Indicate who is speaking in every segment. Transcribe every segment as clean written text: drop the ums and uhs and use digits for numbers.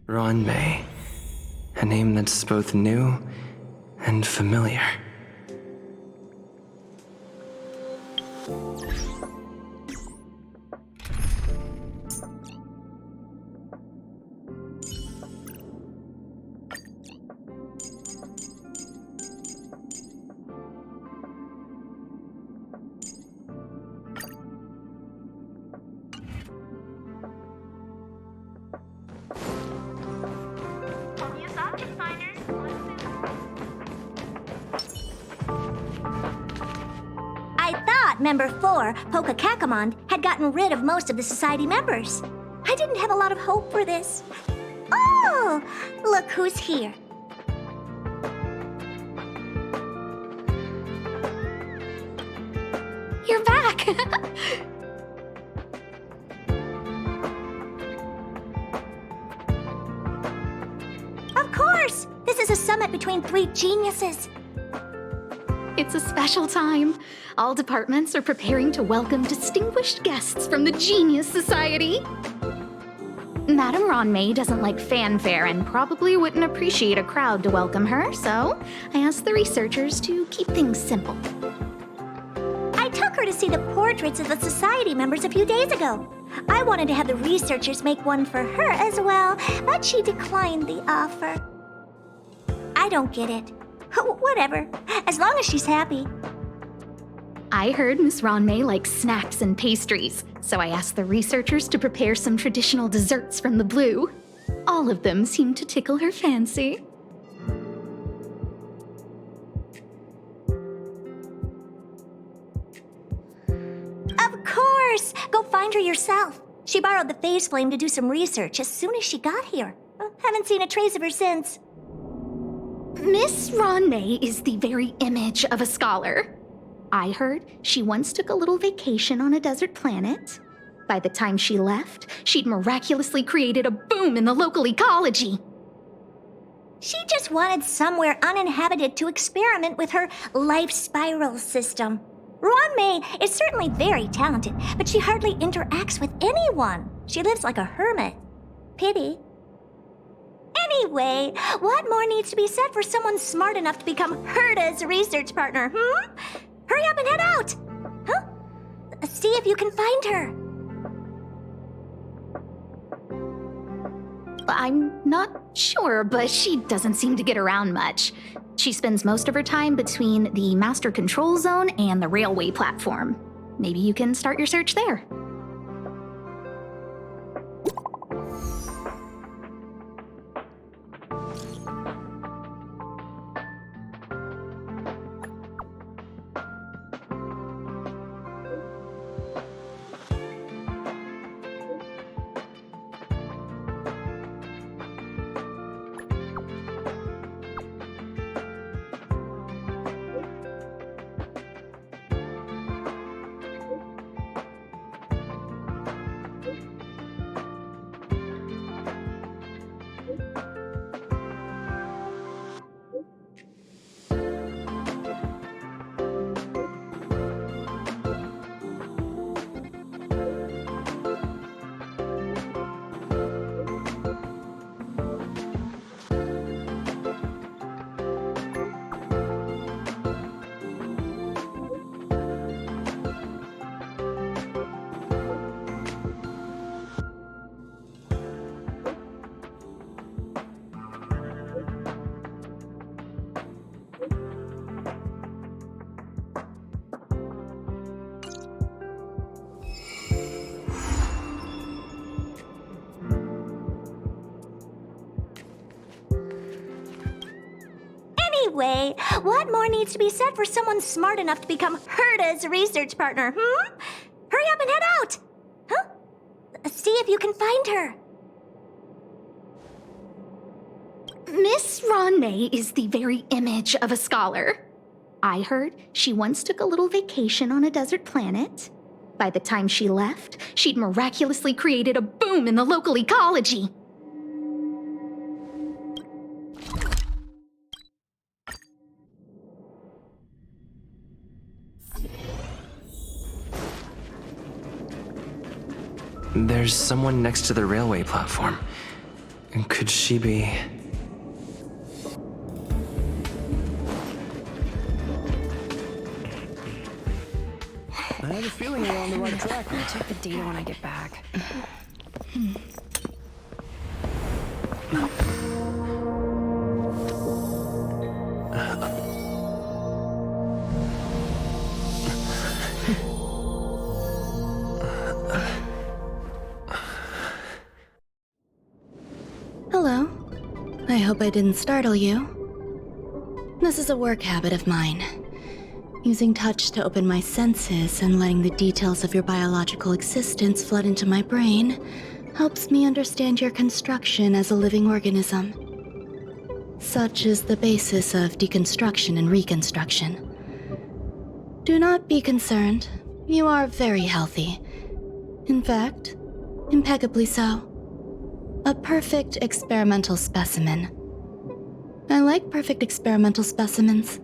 Speaker 1: Ronmei. A name that's both new and familiar.
Speaker 2: Member 4, Poka Kakamond, had gotten rid of most of the society members. I didn't have a lot of hope for this. Oh, look who's here.
Speaker 3: You're back!
Speaker 2: Of course! This is a summit between 3 geniuses.
Speaker 3: It's a special time. All departments are preparing to welcome distinguished guests from the Genius Society. Madame Ronmei doesn't like fanfare and probably wouldn't appreciate a crowd to welcome her, so I asked the researchers to keep things simple.
Speaker 2: I took her to see the portraits of the society members a few days ago. I wanted to have the researchers make one for her as well, but she declined the offer. I don't get it. Whatever, as long as she's happy.
Speaker 3: I heard Miss Ronmei likes snacks and pastries, so I asked the researchers to prepare some traditional desserts from the blue. All of them seemed to tickle her fancy.
Speaker 2: Of course! Go find her yourself. She borrowed the phase flame to do some research as soon as she got here. Haven't seen a trace of her since.
Speaker 3: Miss Ronmei is the very image of a scholar. I heard she once took a little vacation on a desert planet. By the time she left, she'd miraculously created a boom in the local ecology.
Speaker 2: She just wanted somewhere uninhabited to experiment with her life spiral system. Ronmei is certainly very talented, but she hardly interacts with anyone. She lives like a hermit. Pity. Anyway, what more needs to be said for someone smart enough to become Herda's research partner, Hurry up and head out! Huh? See if you can find her.
Speaker 3: I'm not sure, but she doesn't seem to get around much. She spends most of her time between the master control zone and the railway platform. Maybe you can start your search there.
Speaker 2: Anyway, what more needs to be said for someone smart enough to become Herda's research partner, Hurry up and head out! Huh? See if you can find her.
Speaker 3: Miss Ronmei is the very image of a scholar. I heard she once took a little vacation on a desert planet. By the time she left, she'd miraculously created a boom in the local ecology.
Speaker 1: There's someone next to the railway platform. Could she be...
Speaker 4: I have a feeling we're on the right track.
Speaker 5: I'll check the data when I get back.
Speaker 6: Hello. I hope I didn't startle you. This is a work habit of mine. Using touch to open my senses and letting the details of your biological existence flood into my brain helps me understand your construction as a living organism. Such is the basis of deconstruction and reconstruction. Do not be concerned. You are very healthy. In fact, impeccably so. A perfect experimental specimen. I like perfect experimental specimens.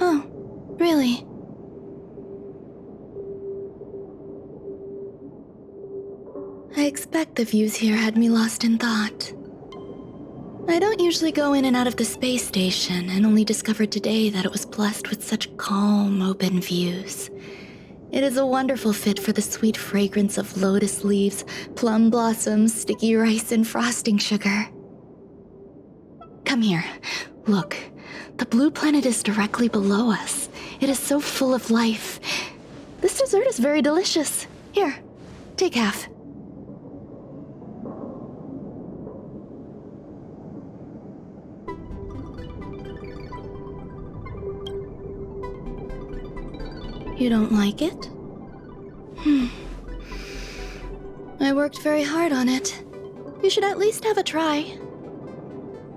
Speaker 6: Oh, really? I expect the views here had me lost in thought. I don't usually go in and out of the space station, and only discovered today that it was blessed with such calm, open views. It is a wonderful fit for the sweet fragrance of lotus leaves, plum blossoms, sticky rice, and frosting sugar. Come here. Look. The blue planet is directly below us. It is so full of life. This dessert is very delicious. Here, take half. You don't like it? I worked very hard on it. You should at least have a try.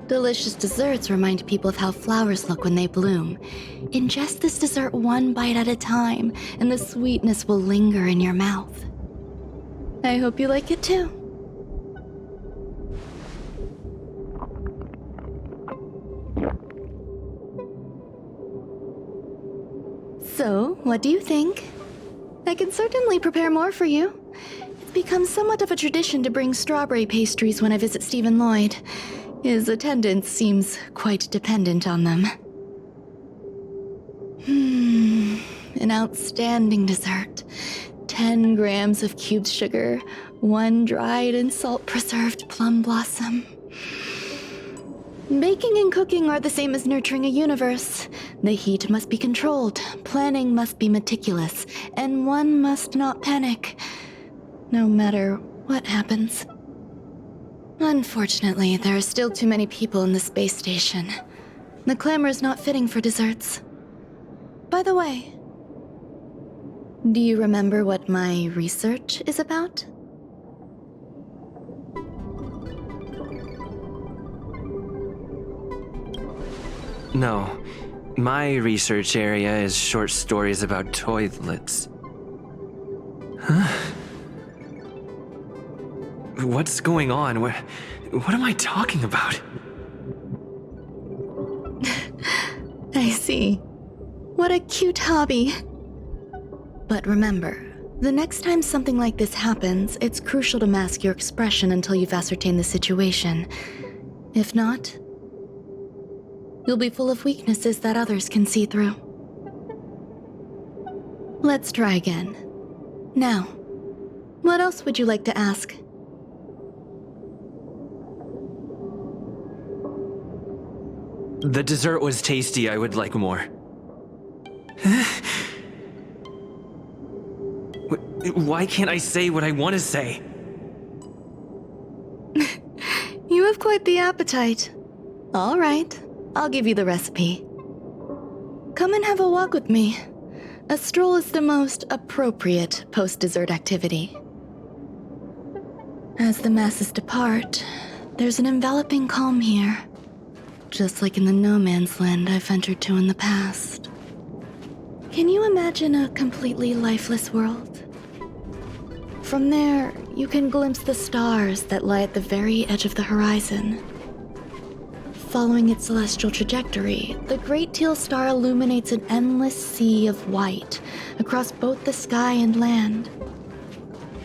Speaker 6: Delicious desserts remind people of how flowers look when they bloom. Ingest this dessert one bite at a time, and the sweetness will linger in your mouth. I hope you like it too. So, what do you think? I can certainly prepare more for you. It's become somewhat of a tradition to bring strawberry pastries when I visit Stephen Lloyd. His attendance seems quite dependent on them. An outstanding dessert. 10 grams of cubed sugar, 1 dried and salt-preserved plum blossom. Baking and cooking are the same as nurturing a universe. The heat must be controlled, planning must be meticulous, and one must not panic, no matter what happens. Unfortunately, there are still too many people in the space station. The clamor is not fitting for desserts. By the way, do you remember what my research is about?
Speaker 1: No. My research area is short stories about toilets. Huh? What's going on? What am I talking about?
Speaker 6: I see. What a cute hobby. But remember, the next time something like this happens, it's crucial to mask your expression until you've ascertained the situation. If not, you'll be full of weaknesses that others can see through. Let's try again. Now, what else would you like to ask?
Speaker 1: The dessert was tasty. I would like more. Why can't I say what I want to say?
Speaker 6: You have quite the appetite. All right, I'll give you the recipe. Come and have a walk with me. a stroll is the most appropriate post-dessert activity. As the masses depart, there's an enveloping calm here, just like in the no man's land I've ventured to in the past. Can you imagine a completely lifeless world? From there, you can glimpse the stars that lie at the very edge of the horizon. Following its celestial trajectory, the Great Teal Star illuminates an endless sea of white across both the sky and land.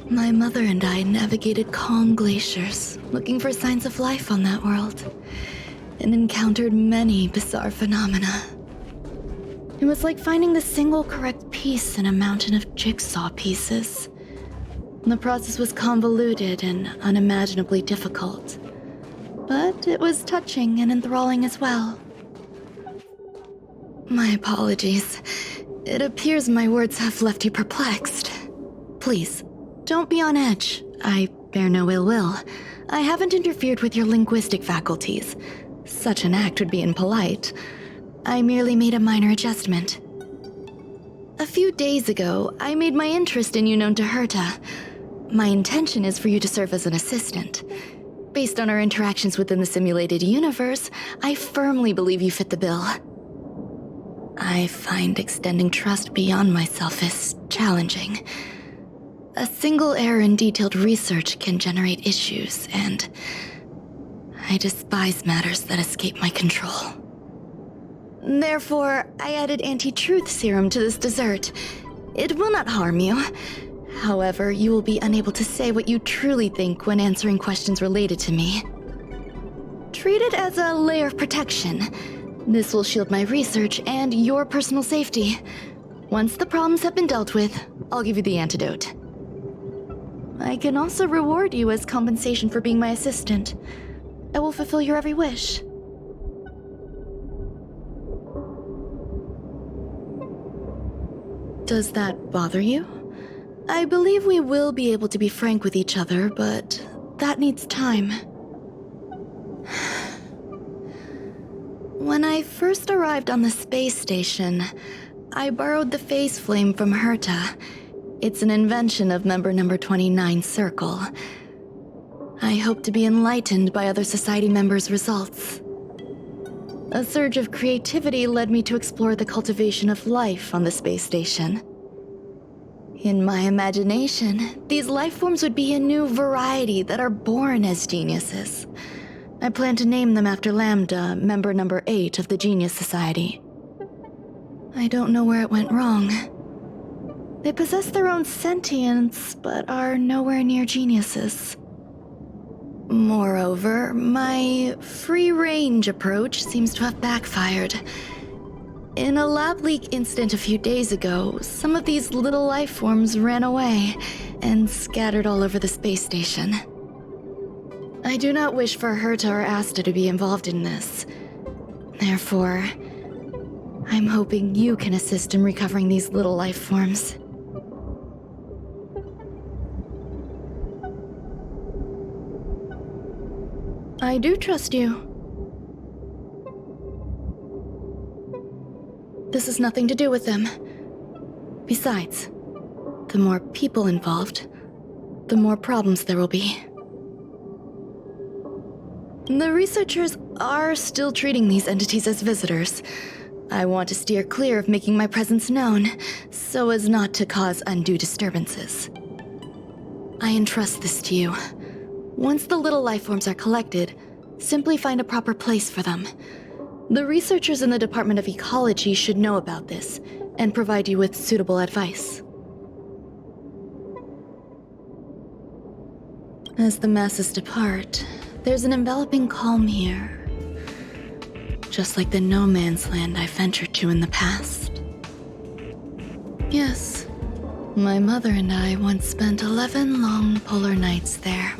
Speaker 6: My mother and I navigated calm glaciers, looking for signs of life on that world, and encountered many bizarre phenomena. It was like finding the single correct piece in a mountain of jigsaw pieces. The process was convoluted and unimaginably difficult, but it was touching and enthralling as well. My apologies. It appears my words have left you perplexed. Please, don't be on edge. I bear no ill will. I haven't interfered with your linguistic faculties. Such an act would be impolite. I merely made a minor adjustment. A few days ago, I made my interest in you known to Herta. My intention is for you to serve as an assistant. Based on our interactions within the simulated universe, I firmly believe you fit the bill. I find extending trust beyond myself is challenging. A single error in detailed research can generate issues, and I despise matters that escape my control. Therefore, I added anti-truth serum to this dessert. It will not harm you. However, you will be unable to say what you truly think when answering questions related to me. Treat it as a layer of protection. This will shield my research and your personal safety. Once the problems have been dealt with, I'll give you the antidote. I can also reward you as compensation for being my assistant. I will fulfill your every wish. Does that bother you? I believe we will be able to be frank with each other, but that needs time. When I first arrived on the space station, I borrowed the phase flame from Herta. It's an invention of member number 29 Circle. I hope to be enlightened by other society members' results. A surge of creativity led me to explore the cultivation of life on the space station. In my imagination, these life forms would be a new variety that are born as geniuses. I plan to name them after Lambda, member number 8 of the Genius Society. I don't know where it went wrong. They possess their own sentience, but are nowhere near geniuses. Moreover, my free-range approach seems to have backfired. In a lab leak incident a few days ago, some of these little life forms ran away and scattered all over the space station. I do not wish for Herta or Asta to be involved in this. Therefore, I'm hoping you can assist in recovering these little life forms. I do trust you. This has nothing to do with them. Besides, the more people involved, the more problems there will be. The researchers are still treating these entities as visitors. I want to steer clear of making my presence known, so as not to cause undue disturbances. I entrust this to you. Once the little life forms are collected, simply find a proper place for them. The researchers in the Department of Ecology should know about this and provide you with suitable advice. As the masses depart, there's an enveloping calm here, just like the no man's land I ventured to in the past. Yes, my mother and I once spent 11 long polar nights there.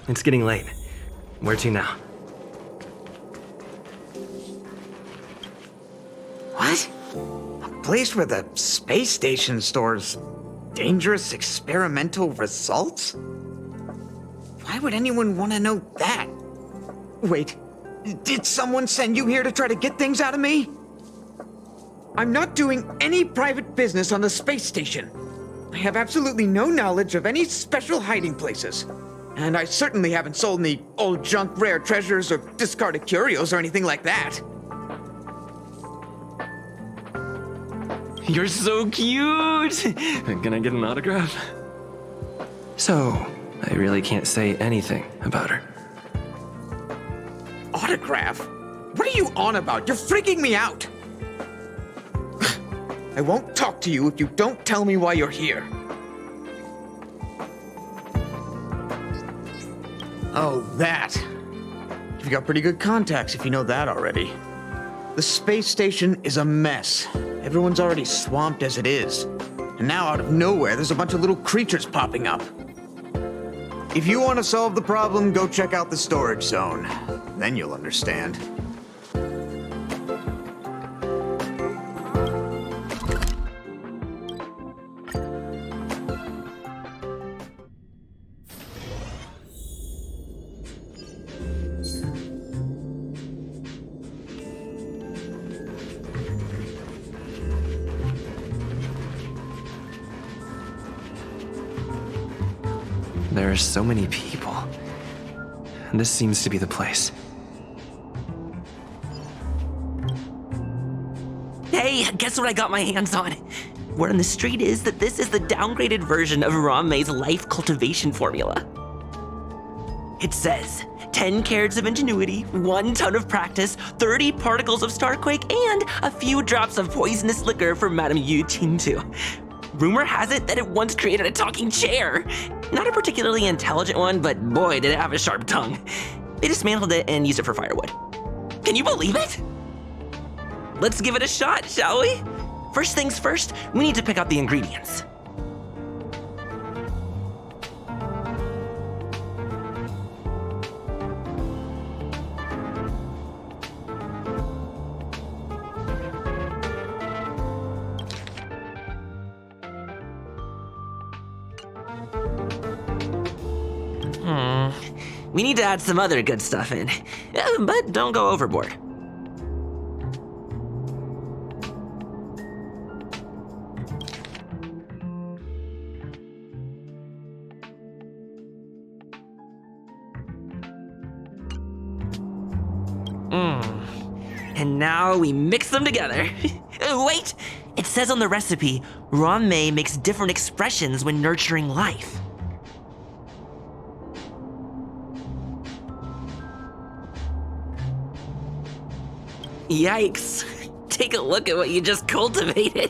Speaker 1: It's getting late. Where to now? What?
Speaker 7: A place where the space station stores dangerous experimental results? Why would anyone want to know that? Wait, did someone send you here to try to get things out of me? I'm not doing any private business on the space station. I have absolutely no knowledge of any special hiding places. And I certainly haven't sold any old junk rare treasures or discarded curios or anything like that.
Speaker 1: You're so cute! Can I get an autograph? So, I really can't say anything about her.
Speaker 7: Autograph? What are you on about? You're freaking me out! I won't talk to you if you don't tell me why you're here. Oh, that. You've got pretty good contacts if you know that already. The space station is a mess. Everyone's already swamped as it is. And now out of nowhere, there's a bunch of little creatures popping up. If you want to solve the problem, go check out the storage zone. Then you'll understand.
Speaker 1: There are so many people. This seems to be the place.
Speaker 8: Hey, guess what I got my hands on? Word on the street is that this is the downgraded version of Ranmei's life cultivation formula. It says 10 carats of ingenuity, 1 ton of practice, 30 particles of starquake, and a few drops of poisonous liquor for Madame Yu Qingtu. Rumor has it that it once created a talking chair. Not a particularly intelligent one, but boy, did it have a sharp tongue. They dismantled it and used it for firewood. Can you believe it? Let's give it a shot, shall we? First things first, we need to pick out the ingredients. We need to add some other good stuff in, but don't go overboard. And now we mix them together. Wait! It says on the recipe, Ranmei makes different expressions when nurturing life. Yikes. Take a look at what you just cultivated.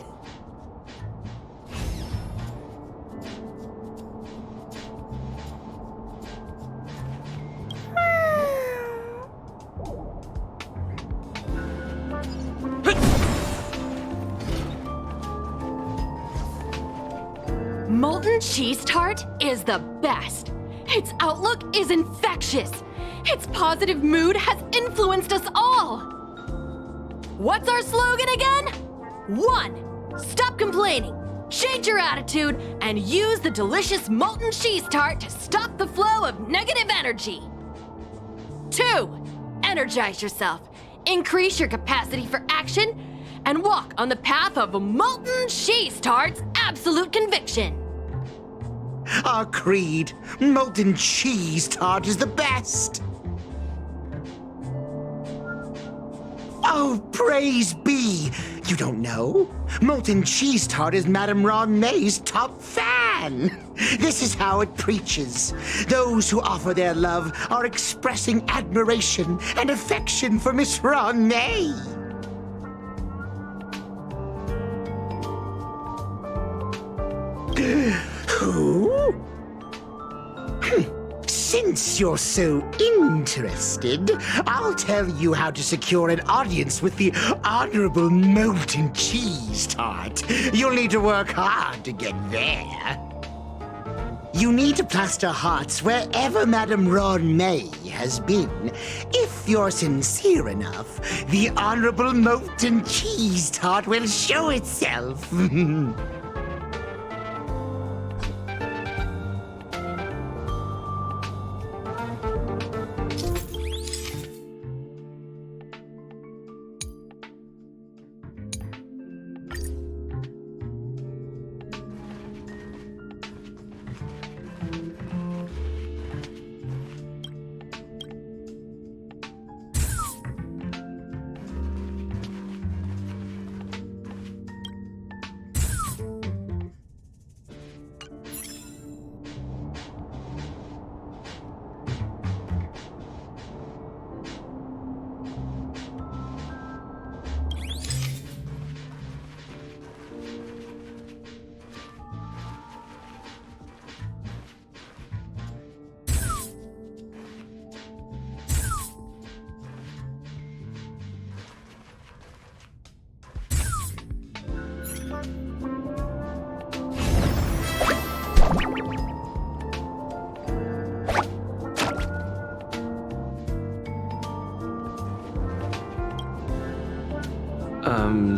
Speaker 5: Molten cheese tart is the best. Its outlook is infectious. Its positive mood has influenced us all. What's our slogan again? 1. Stop complaining, change your attitude, and use the delicious molten cheese tart to stop the flow of negative energy. 2. Energize yourself, increase your capacity for action, and walk on the path of molten cheese tart's absolute conviction.
Speaker 9: Our creed, molten cheese tart is the best. Oh, praise be! You don't know? Molten cheese tart is Madame Ranmei's top fan. This is how it preaches. Those who offer their love are expressing admiration and affection for Miss Ranmei. Who? Since you're so interested, I'll tell you how to secure an audience with the Honorable Molten Cheese Tart. You'll need to work hard to get there. You need to plaster hearts wherever Madame Ron May has been. If you're sincere enough, the Honorable Molten Cheese Tart will show itself.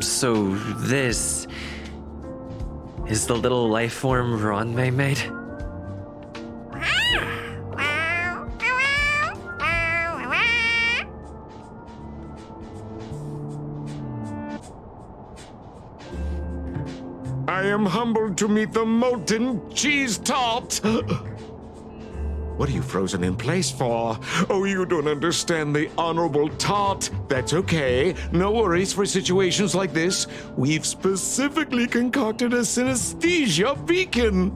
Speaker 1: So this is the little life form Ronmei made?
Speaker 10: I am humbled to meet the molten cheese tart. What are you frozen in place for? Oh, you don't understand the honorable tart. That's okay. No worries for situations like this. We've specifically concocted a synesthesia beacon.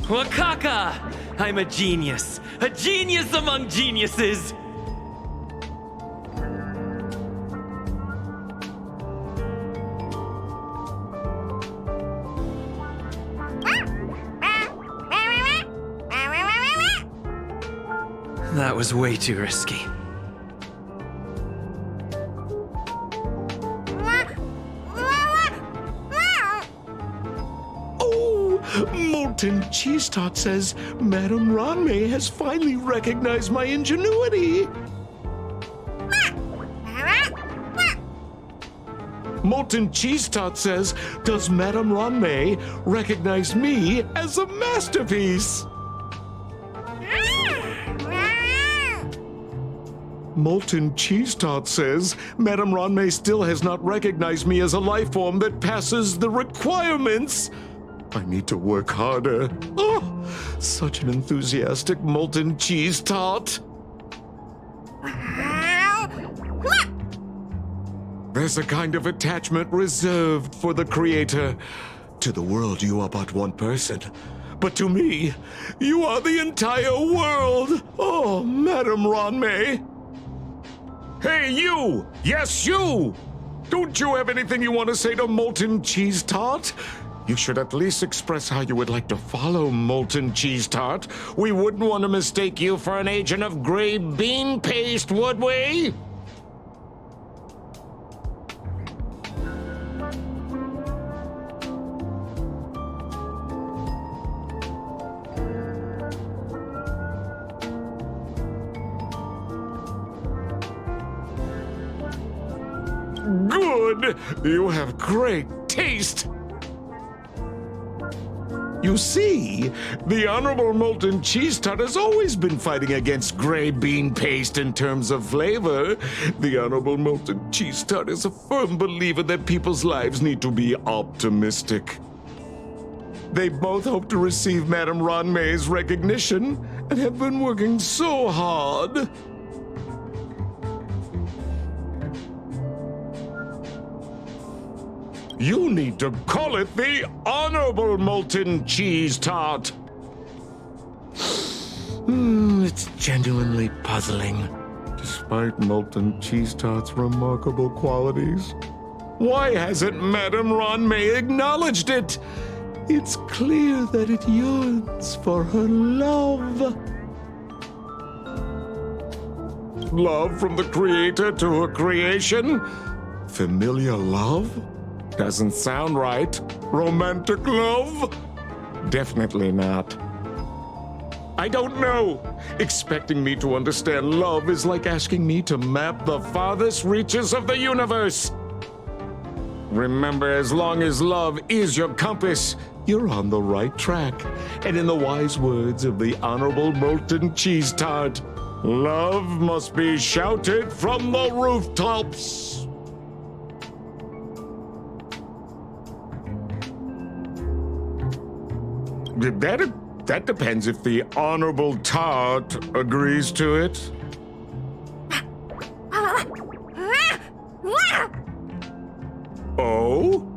Speaker 1: Wakaka! I'm a genius among geniuses! That was way too risky.
Speaker 10: Oh, Molten Cheese Tart says Madame Ranmei has finally recognized my ingenuity. Molten Cheese Tart says, does Madame Ranmei recognize me as a masterpiece? Molten Cheese Tart says, Madame Ranmei still has not recognized me as a life form that passes the requirements. I need to work harder. Oh, such an enthusiastic Molten Cheese Tart. There's a kind of attachment reserved for the creator. To the world, you are but one person. But to me, you are the entire world. Oh, Madame Ranmei. Hey, you! Yes, you! Don't you have anything you want to say to Molten Cheese Tart? You should at least express how you would like to follow Molten Cheese Tart. We wouldn't want to mistake you for an agent of gray bean paste, would we? Good! You have great taste! You see, the Honorable Molten Cheese Tart has always been fighting against gray bean paste in terms of flavor. The Honorable Molten Cheese Tart is a firm believer that people's lives need to be optimistic. They both hope to receive Madame Ranmei's recognition and have been working so hard. You need to call it the Honorable Molten Cheese Tart. It's genuinely puzzling. Despite Molten Cheese Tart's remarkable qualities, why hasn't Madame Ranmei acknowledged it? It's clear that it yearns for her love. Love from the creator to her creation? Familiar love? Doesn't sound right. Romantic love? Definitely not. I don't know. Expecting me to understand love is like asking me to map the farthest reaches of the universe. Remember, as long as love is your compass, you're on the right track. And in the wise words of the Honorable Molten Cheese Tart, love must be shouted from the rooftops. That depends if the Honorable Tart agrees to it. Oh?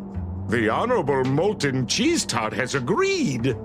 Speaker 10: The Honorable Molten Cheese Tart has agreed.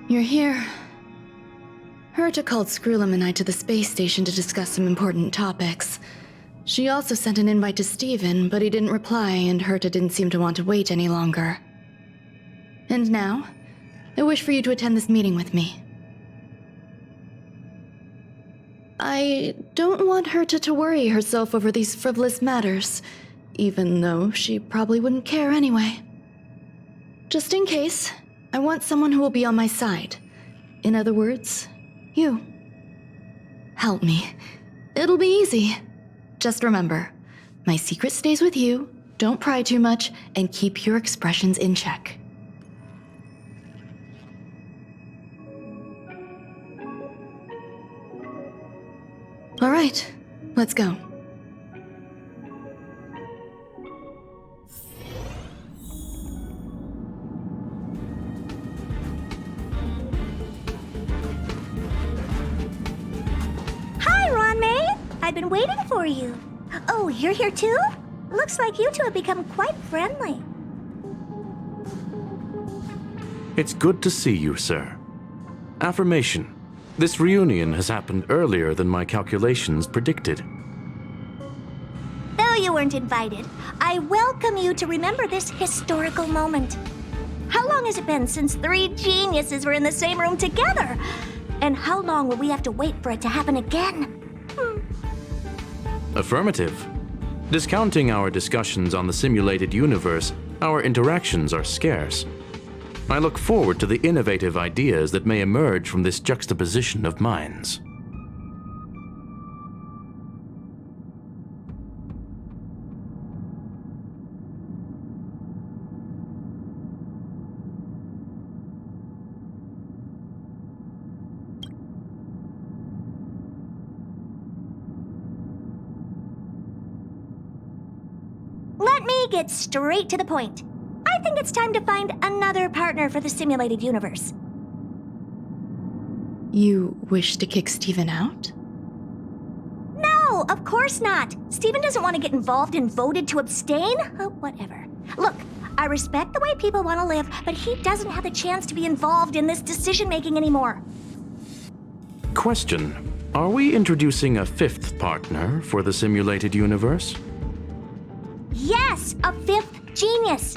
Speaker 6: You're here. Herta called Screwlum and I to the space station to discuss some important topics. She also sent an invite to Steven, but he didn't reply, and Herta didn't seem to want to wait any longer. And now, I wish for you to attend this meeting with me. I don't want Herta to worry herself over these frivolous matters, even though she probably wouldn't care anyway. Just in case, I want someone who will be on my side. In other words, you. Help me. It'll be easy. Just remember, my secret stays with you, don't pry too much, and keep your expressions in check. All right, let's go.
Speaker 2: Hi, Ron May. I've been waiting for you. Oh, you're here too? Looks like you two have become quite friendly.
Speaker 11: It's good to see you, sir. Affirmation. This reunion has happened earlier than my calculations predicted.
Speaker 2: Though you weren't invited, I welcome you to remember this historical moment. How long has it been since 3 geniuses were in the same room together? And how long will we have to wait for it to happen again?
Speaker 11: Affirmative. Discounting our discussions on the simulated universe, our interactions are scarce. I look forward to the innovative ideas that may emerge from this juxtaposition of minds.
Speaker 2: Let me get straight to the point. I think it's time to find another partner for the simulated universe.
Speaker 6: You wish to kick Steven out?
Speaker 2: No, of course not. Steven doesn't want to get involved and voted to abstain. Oh, whatever. Look, I respect the way people want to live, but he doesn't have the chance to be involved in this decision-making anymore.
Speaker 11: Question. Are we introducing a 5th partner for the simulated universe?
Speaker 2: Yes, a 5th genius.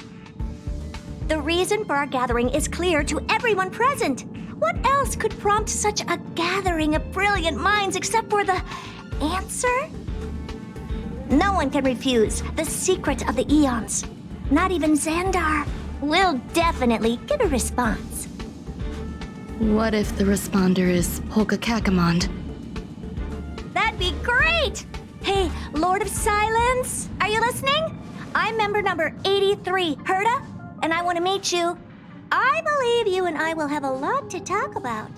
Speaker 2: The reason for our gathering is clear to everyone present. What else could prompt such a gathering of brilliant minds except for the answer? No one can refuse the secret of the eons. Not even Xandar. We'll definitely get a response.
Speaker 6: What if the responder is Polka Kakamond?
Speaker 2: That'd be great! Hey, Lord of Silence, are you listening? I'm member number 83, Herda, and I want to meet you. I believe you and I will have a lot to talk about.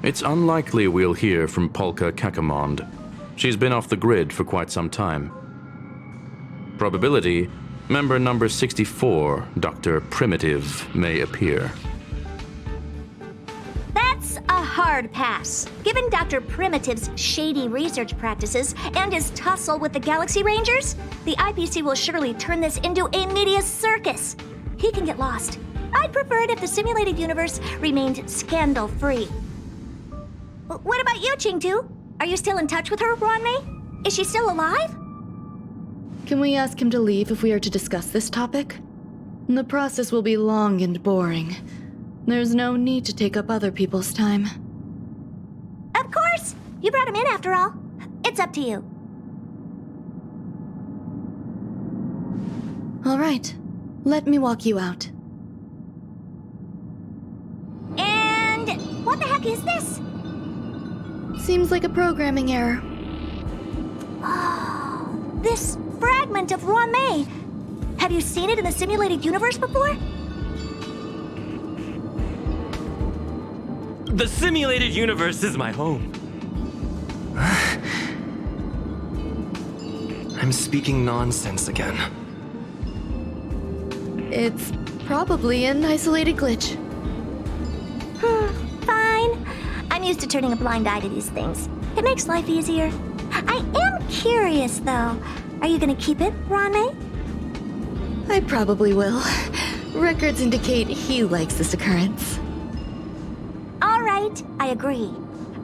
Speaker 11: It's unlikely we'll hear from Polka Kakamond. She's been off the grid for quite some time. Probability, member number 64, Dr. Primitive, may appear.
Speaker 2: That's a hard pass. Given Dr. Primitive's shady research practices and his tussle with the Galaxy Rangers, the IPC will surely turn this into a media circus. He can get lost. I'd prefer it if the simulated universe remained scandal-free. What about you, Qingtu? Are you still in touch with her, Ruanmei? Is she still alive?
Speaker 6: Can we ask him to leave if we are to discuss this topic? The process will be long and boring. There's no need to take up other people's time.
Speaker 2: Of course! You brought him in after all. It's up to you.
Speaker 6: All right. Let me walk you out.
Speaker 2: And what the heck is this?
Speaker 6: Seems like a programming error.
Speaker 2: Oh, this fragment of Ruanmei. Have you seen it in the simulated universe before?
Speaker 1: The simulated universe is my home. I'm speaking nonsense again.
Speaker 6: It's probably an isolated glitch.
Speaker 2: Fine. I'm used to turning a blind eye to these things. It makes life easier. I am curious, though. Are you gonna keep it, Ruanmei?
Speaker 6: I probably will. Records indicate he likes this occurrence.
Speaker 2: All right, I agree.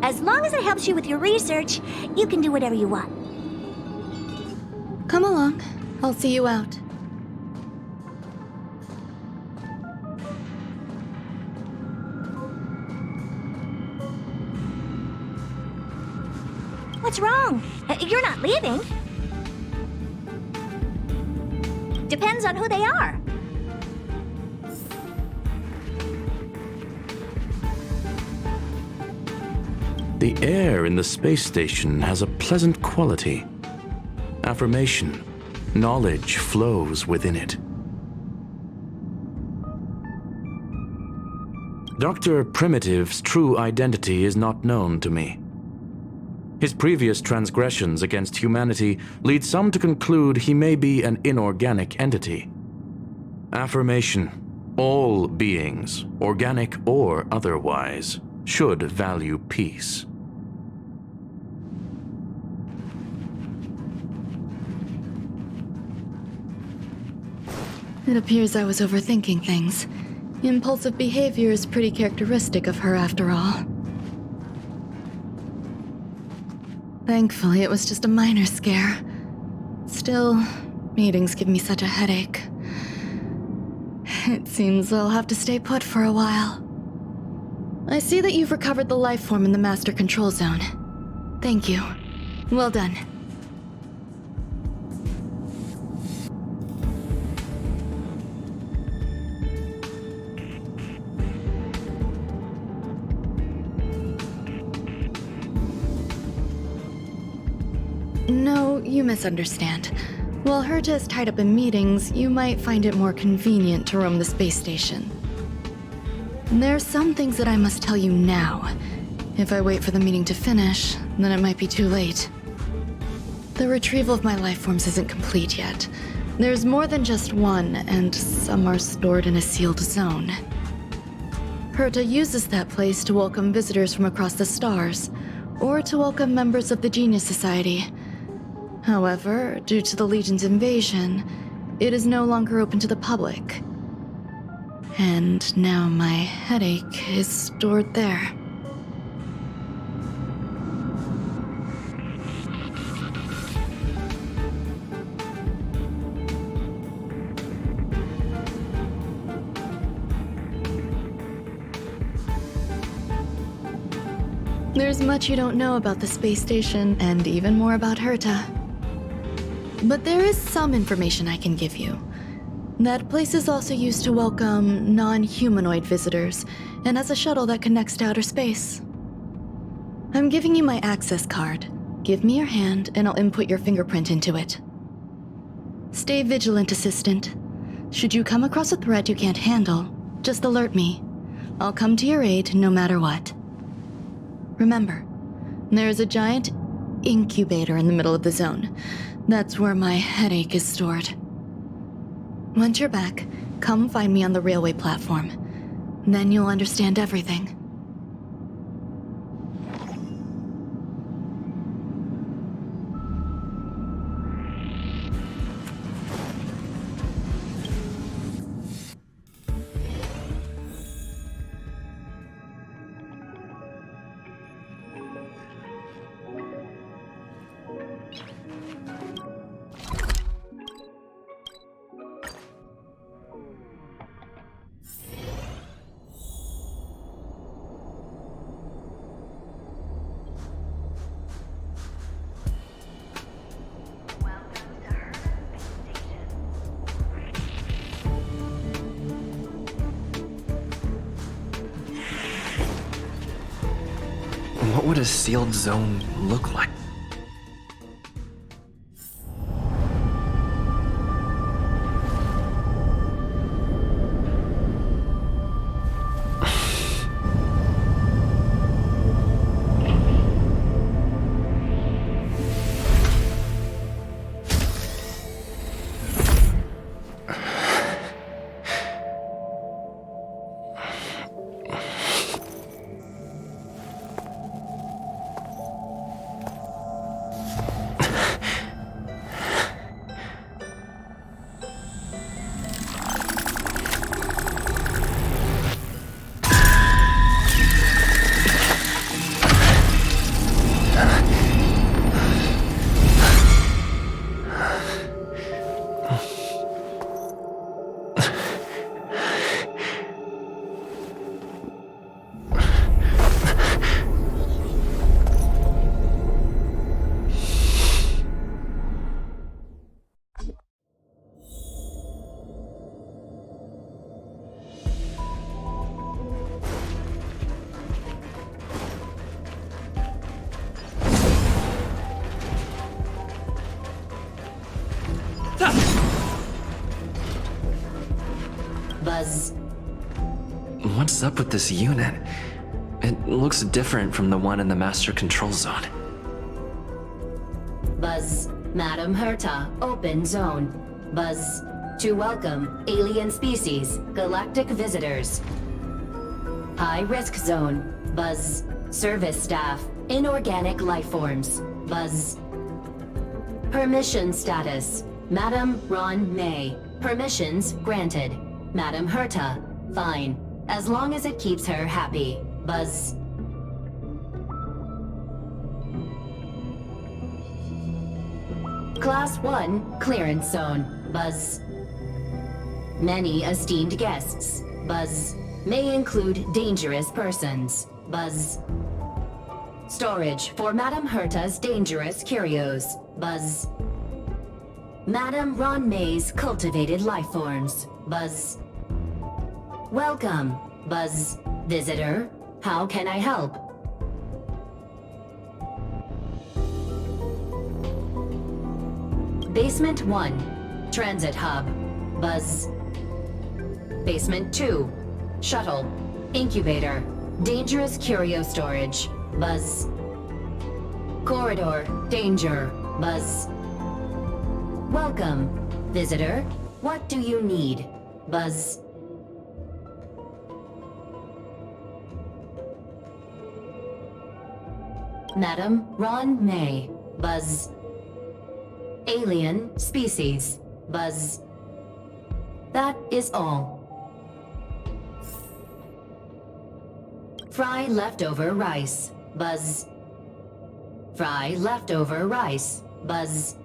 Speaker 2: As long as it helps you with your research, you can do whatever you want.
Speaker 6: Come along. I'll see you out.
Speaker 2: What's wrong? You're not leaving. Depends on who they are.
Speaker 11: The air in the space station has a pleasant quality. Affirmation. Knowledge flows within it. Dr. Primitive's true identity is not known to me. His previous transgressions against humanity lead some to conclude he may be an inorganic entity. Affirmation. All beings, organic or otherwise, should value peace.
Speaker 6: It appears I was overthinking things. Impulsive behavior is pretty characteristic of her after all. Thankfully, it was just a minor scare. Still, meetings give me such a headache. It seems I'll have to stay put for a while. I see that you've recovered the life form in the Master Control Zone. Thank you. Well done. No, you misunderstand. While Herta is tied up in meetings, you might find it more convenient to roam the space station. There's some things that I must tell you now. If I wait for the meeting to finish, then it might be too late. The retrieval of my life forms isn't complete yet. There's more than just one, and some are stored in a sealed zone. Herta uses that place to welcome visitors from across the stars, or to welcome members of the Genius Society. However, due to the Legion's invasion, it is no longer open to the public. And now my headache is stored there. There's much you don't know about the space station, and even more about Herta. But there is some information I can give you. That place is also used to welcome non-humanoid visitors, and has a shuttle that connects to outer space. I'm giving you my access card. Give me your hand, and I'll input your fingerprint into it. Stay vigilant, Assistant. Should you come across a threat you can't handle, just alert me. I'll come to your aid no matter what. Remember, there is a giant incubator in the middle of the zone. That's where my headache is stored. Once you're back, come find me on the railway platform. Then you'll understand everything.
Speaker 1: What would a sealed zone look like?
Speaker 12: Buzz.
Speaker 1: What's up with this unit? It looks different from the one in the Master Control Zone.
Speaker 12: Buzz. Madam Herta, open zone. Buzz. To welcome alien species, galactic visitors. High risk zone. Buzz. Service staff, inorganic life forms. Buzz. Permission status. Madam Ron May, Permissions granted. Madam Herta, fine. As long as it keeps her happy. Buzz. Class 1 clearance zone. Buzz. Many esteemed guests. Buzz. May include dangerous persons. Buzz. Storage for Madam Herta's dangerous curios. Buzz. Madam Ron May's cultivated life forms. Buzz. Welcome. Buzz. Visitor, how can I help? Basement 1, Transit Hub. Buzz. Basement 2, Shuttle. Incubator. Dangerous curio storage. Buzz. Corridor. Danger. Buzz. Welcome. Visitor, what do you need? Buzz. Madam Ron May. Buzz. Alien species. Buzz. That is all. Fry leftover rice. Buzz. Fry leftover rice. Buzz.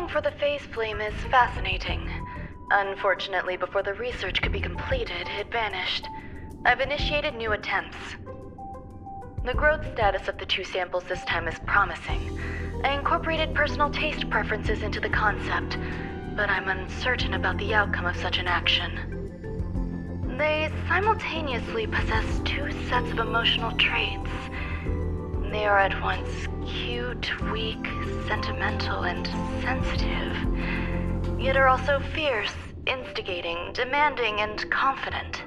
Speaker 13: For the phase flame is fascinating. Unfortunately, before the research could be completed, it vanished. I've initiated new attempts. The growth status of the 2 samples this time is promising. I incorporated personal taste preferences into the concept, but I'm uncertain about the outcome of such an action. They simultaneously possess 2 sets of emotional traits. They are at once cute, weak, sentimental, and sensitive, yet are also fierce, instigating, demanding, and confident.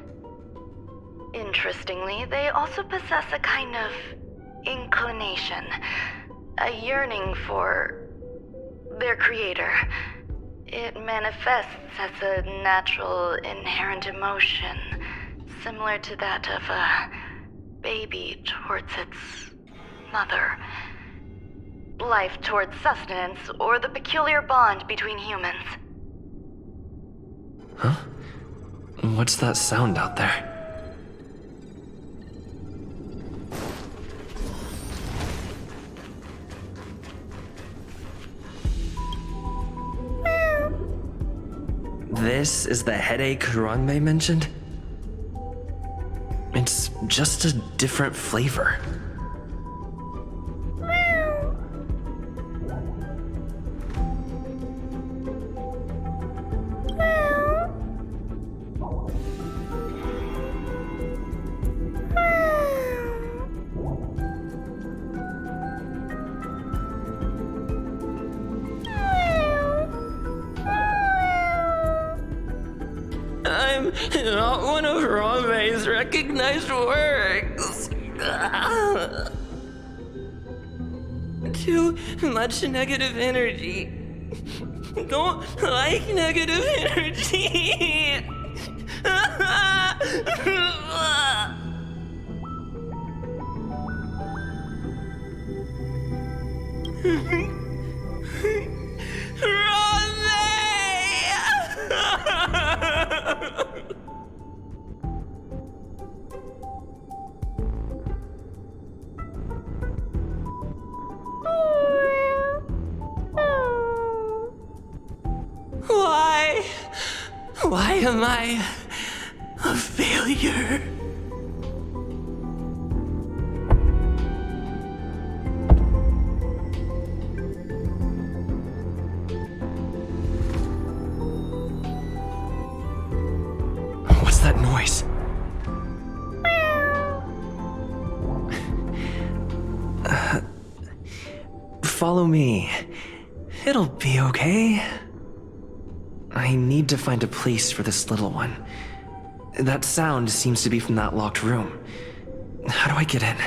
Speaker 13: Interestingly, they also possess a kind of inclination, a yearning for their creator. It manifests as a natural, inherent emotion, similar to that of a baby towards its mother. Life towards sustenance, or the peculiar bond between humans.
Speaker 1: Huh? What's that sound out there? This is the headache Rongmei mentioned? It's just a different flavor. Not one of Rongmei's recognized works.
Speaker 8: too much negative energy. Don't like negative energy. Why am I a failure?
Speaker 1: What's that noise? Follow me. It'll be okay. I need to find a place for this little one. That sound seems to be from that locked room. How do I get in?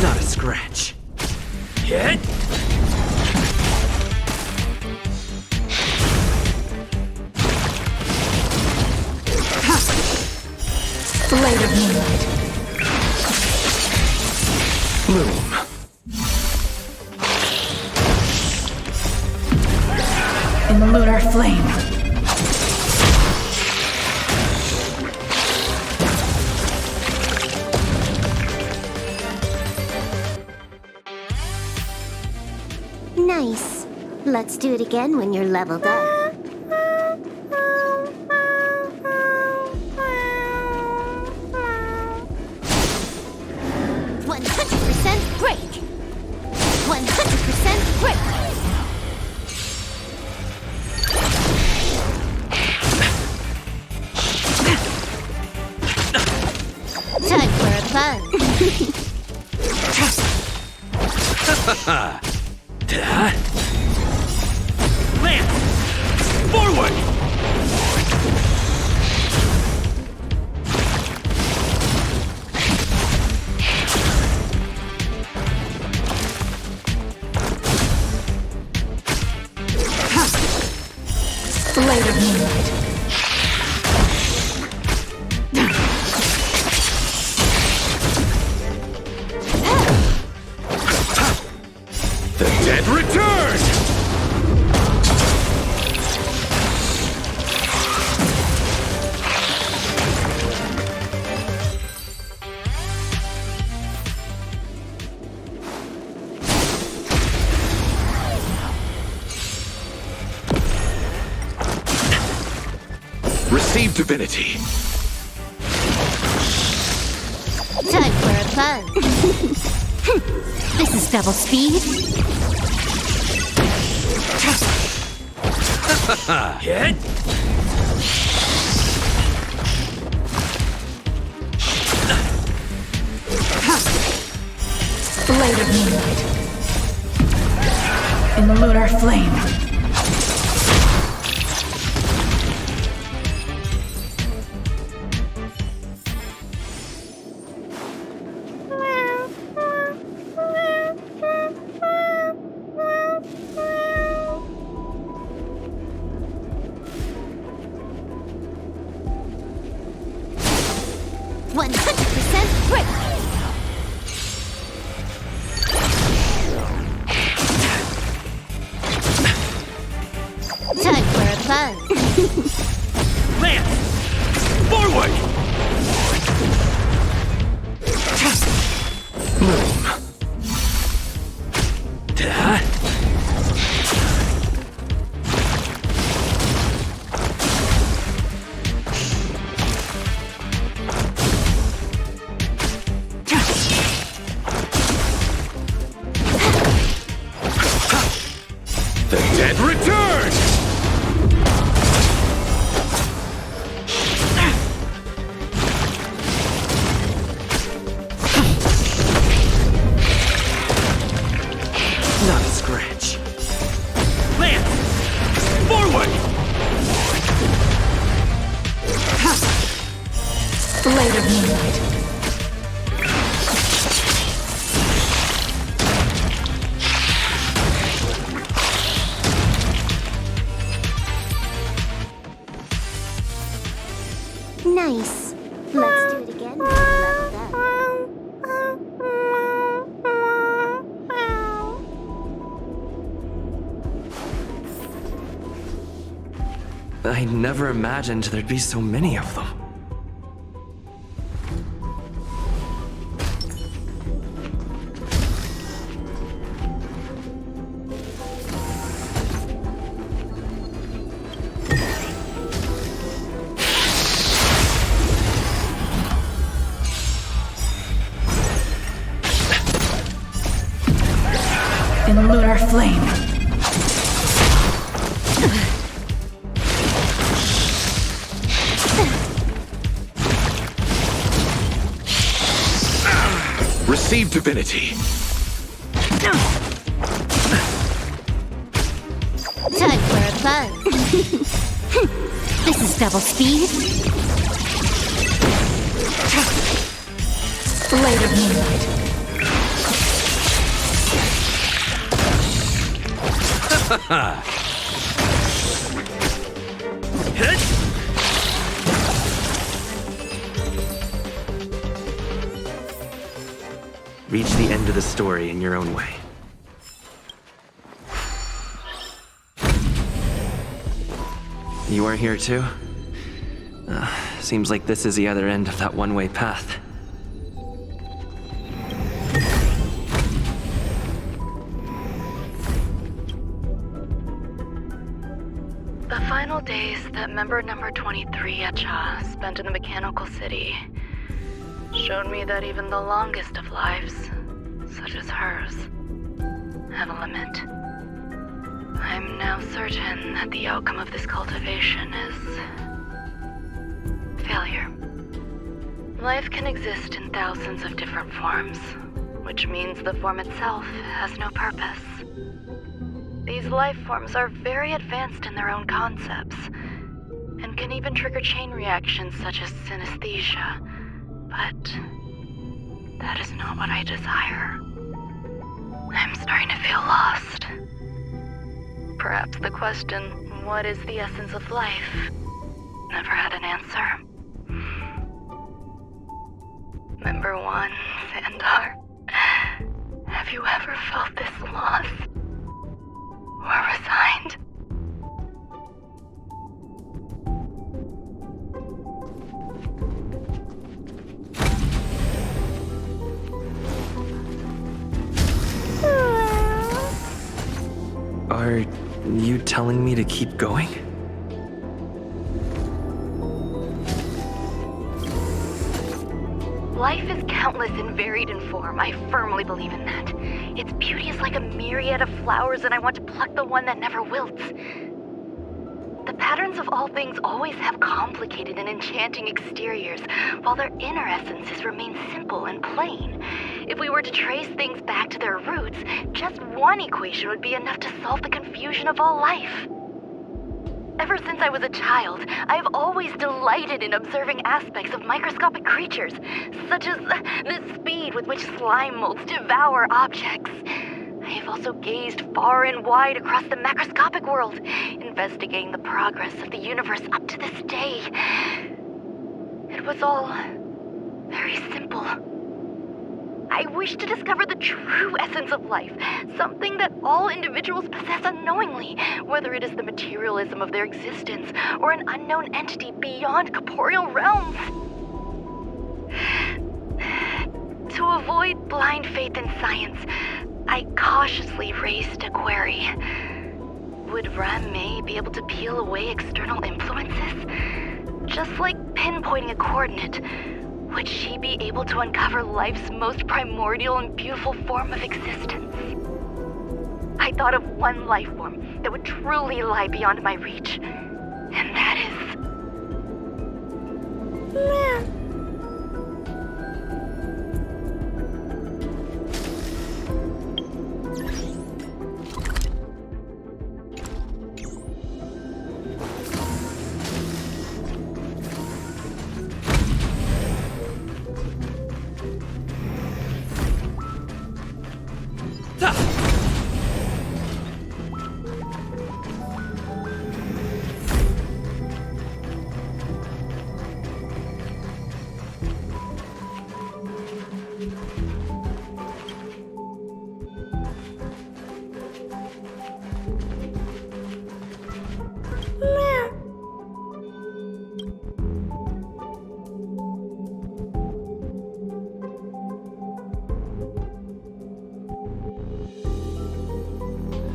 Speaker 1: Not a scratch. Hit!
Speaker 5: Blade of Moonlight.
Speaker 1: Bloom.
Speaker 5: In the lunar flame.
Speaker 2: Nice. Let's do it again when you're leveled up. 100% break. 100% break. Time for a fun.
Speaker 1: Lance! Forward!
Speaker 5: Blade of Moonlight.
Speaker 10: The dead return! Receive divinity.
Speaker 2: Time for a fun. This is double speed.
Speaker 1: Hit!
Speaker 5: Blade of Moonlight. In the lunar flame.
Speaker 2: Time for a fun.
Speaker 8: Land! Forward!
Speaker 10: The dead return!
Speaker 8: Not a scratch. Land! Forward!
Speaker 5: Blade of Moonlight.
Speaker 2: Nice. Let's do it again. Level up.
Speaker 1: I never imagined there'd be so many of them.
Speaker 5: In lunar flame.
Speaker 10: Receive divinity.
Speaker 2: Time for a fun. This is double speed.
Speaker 5: Blade of Moonlight.
Speaker 1: Reach the end of the story in your own way. You are here too? Seems like this is the other end of that one-way path.
Speaker 13: The final days that member number 23 Yacha spent in the mechanical city showed me that even the longest of lives, such as hers, have a limit. I'm now certain that the outcome of this cultivation is failure. Life can exist in thousands of different forms, which means the form itself has no purpose. These life forms are very advanced in their own concepts, and can even trigger chain reactions such as synesthesia. But that is not what I desire. I'm starting to feel lost. Perhaps the question, what is the essence of life, never had an answer. Member 1, Xandar, have you ever felt this lost? Or resigned?
Speaker 1: Are you telling me to keep going?
Speaker 13: Life is countless and varied in form. I firmly believe in that. Its beauty is like a myriad of flowers, and I want to pluck the one that never wilts. The patterns of all things always have complicated and enchanting exteriors, while their inner essences remain simple and plain. If we were to trace things back to their roots, just one equation would be enough to solve the confusion of all life. Ever since I was a child, I have always delighted in observing aspects of microscopic creatures, such as the speed with which slime molds devour objects. I have also gazed far and wide across the macroscopic world, investigating the progress of the universe up to this day. It was all very simple. I wish to discover the true essence of life, something that all individuals possess unknowingly, whether it is the materialism of their existence or an unknown entity beyond corporeal realms. To avoid blind faith in science, I cautiously raised a query. Would Ran-Mei be able to peel away external influences? Just like pinpointing a coordinate, would she be able to uncover life's most primordial and beautiful form of existence? I thought of one life form that would truly lie beyond my reach, and that is...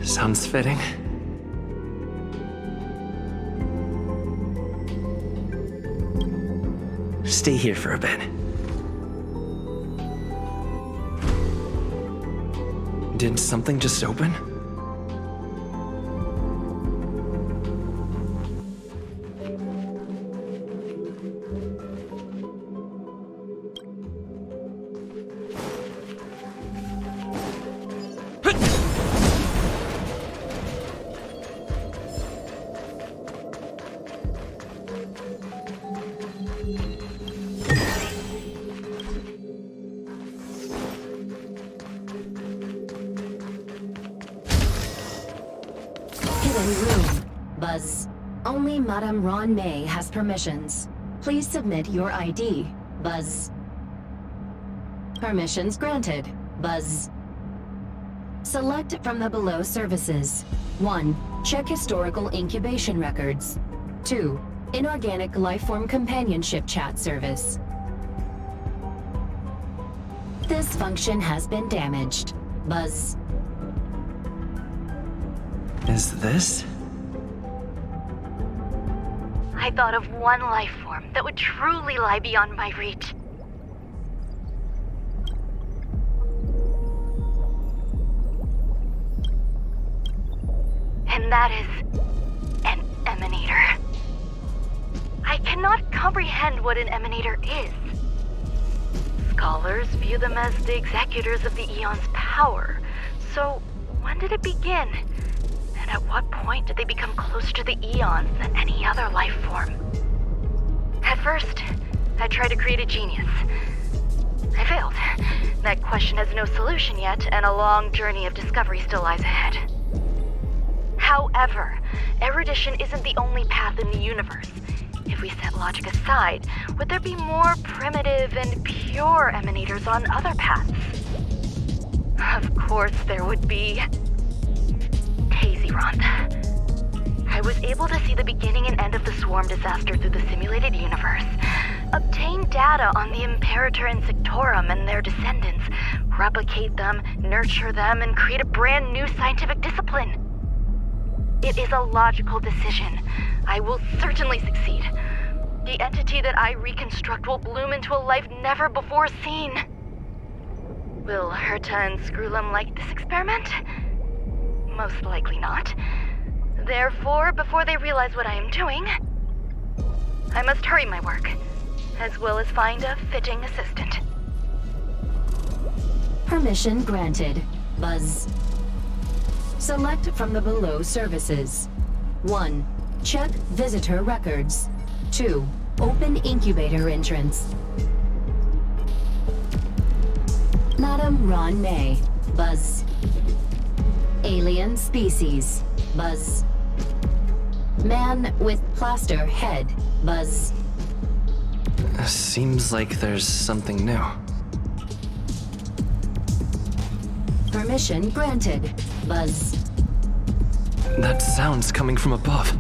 Speaker 1: Sounds fitting. Stay here for a bit. Did something just open?
Speaker 12: Only Madame Ran-Mei has permissions. Please submit your ID. Buzz. Permissions granted. Buzz. Select from the below services. 1. Check historical incubation records. 2. Inorganic lifeform companionship chat service. This function has been damaged. Buzz.
Speaker 1: Is this?
Speaker 13: I thought of one life form that would truly lie beyond my reach. And that is an emanator. I cannot comprehend what an emanator is. Scholars view them as the executors of the Eon's power. So, when did it begin? And at what point did they become closer to the Eons than any other life form? At first, I tried to create a genius. I failed. That question has no solution yet, and a long journey of discovery still lies ahead. However, erudition isn't the only path in the universe. If we set logic aside, would there be more primitive and pure emanators on other paths? Of course there would be. I was able to see the beginning and end of the swarm disaster through the simulated universe, obtain data on the Imperator and Sectorum and their descendants, replicate them, nurture them, and create a brand new scientific discipline. It is a logical decision. I will certainly succeed. The entity that I reconstruct will bloom into a life never before seen. Will Herta and Screwlum like this experiment? Most likely not. Therefore, before they realize what I am doing, I must hurry my work, as well as find a fitting assistant.
Speaker 12: Permission granted. Buzz. Select from the below services. 1. Check visitor records. 2. Open incubator entrance. Madame Ran-Mei. Buzz. Alien species. Buzz. Man with plaster head. Buzz.
Speaker 1: Seems like there's something new.
Speaker 12: Permission granted. Buzz.
Speaker 1: That sound's coming from above.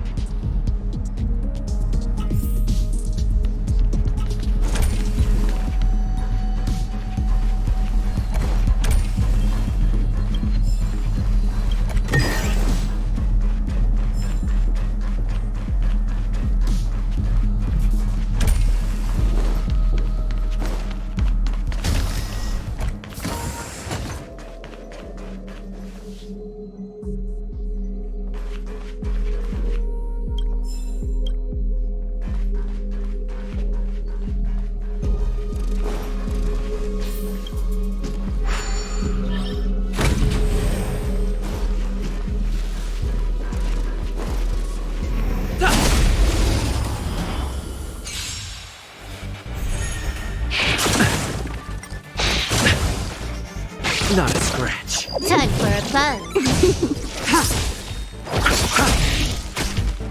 Speaker 1: Not a scratch.
Speaker 2: Time for a buzz.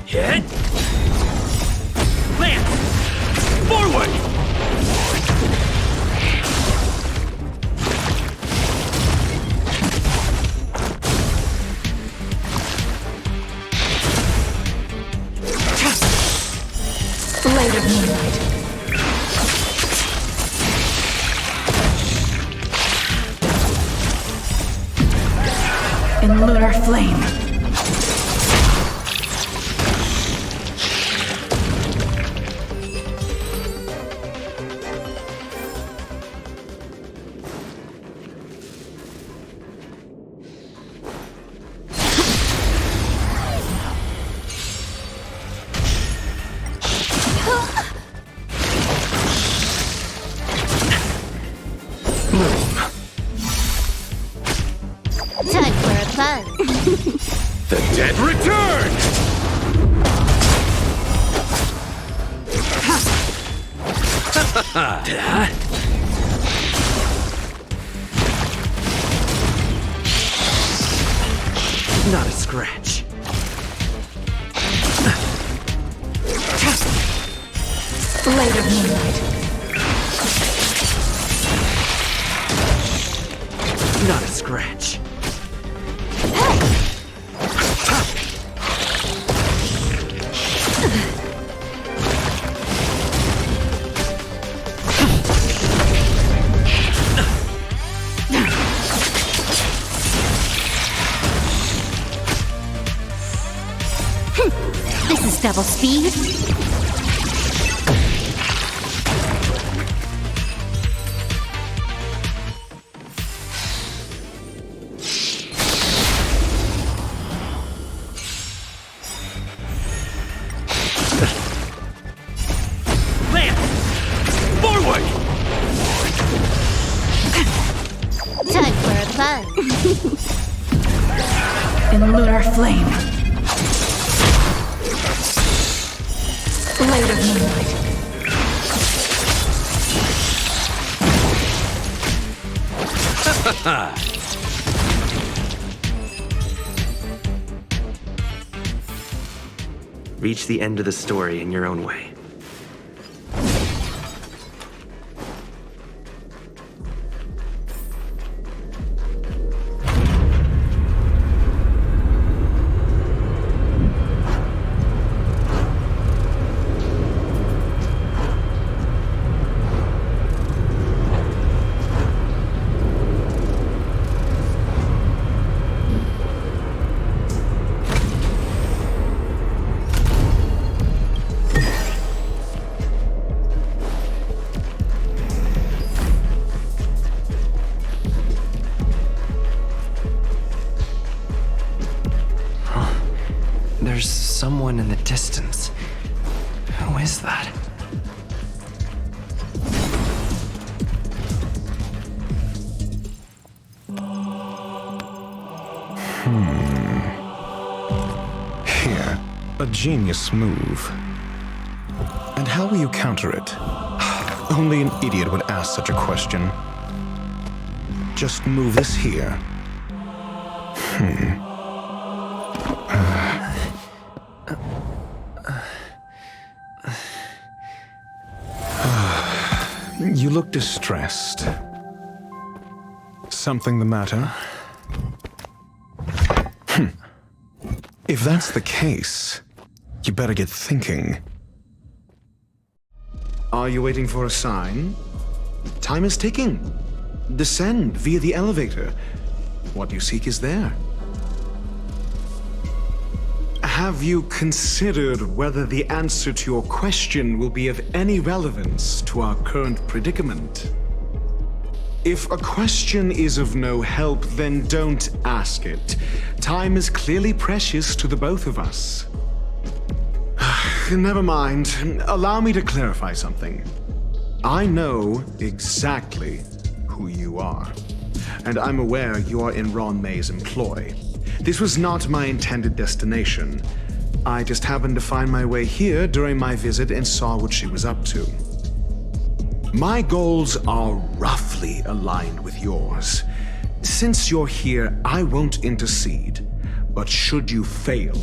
Speaker 8: Hit! Land! Forward!
Speaker 5: Blade of Moonlight. In lunar flame.
Speaker 2: Time for a buzz.
Speaker 10: The dead return!
Speaker 1: Not a scratch.
Speaker 5: Blade of Moonlight.
Speaker 1: Not a scratch.
Speaker 2: This is double speed.
Speaker 8: Land! Forward!
Speaker 2: Time for a buzz.
Speaker 5: In lunar flame. Blade of Moonlight.
Speaker 1: Reach the end of the story in your own way. There's someone in the distance. Who is that?
Speaker 14: Here, a genius move. And how will you counter it? Only an idiot would ask such a question. Just move this here. You look distressed. Something the matter? If that's the case, you better get thinking. Are you waiting for a sign? Time is ticking. Descend via the elevator. What you seek is there. Have you considered whether the answer to your question will be of any relevance to our current predicament? If a question is of no help, then don't ask it. Time is clearly precious to the both of us. Never mind. Allow me to clarify something. I know exactly who you are, and I'm aware you are in Ron May's employ. This was not my intended destination. I just happened to find my way here during my visit and saw what she was up to. My goals are roughly aligned with yours. Since you're here, I won't intercede. But should you fail,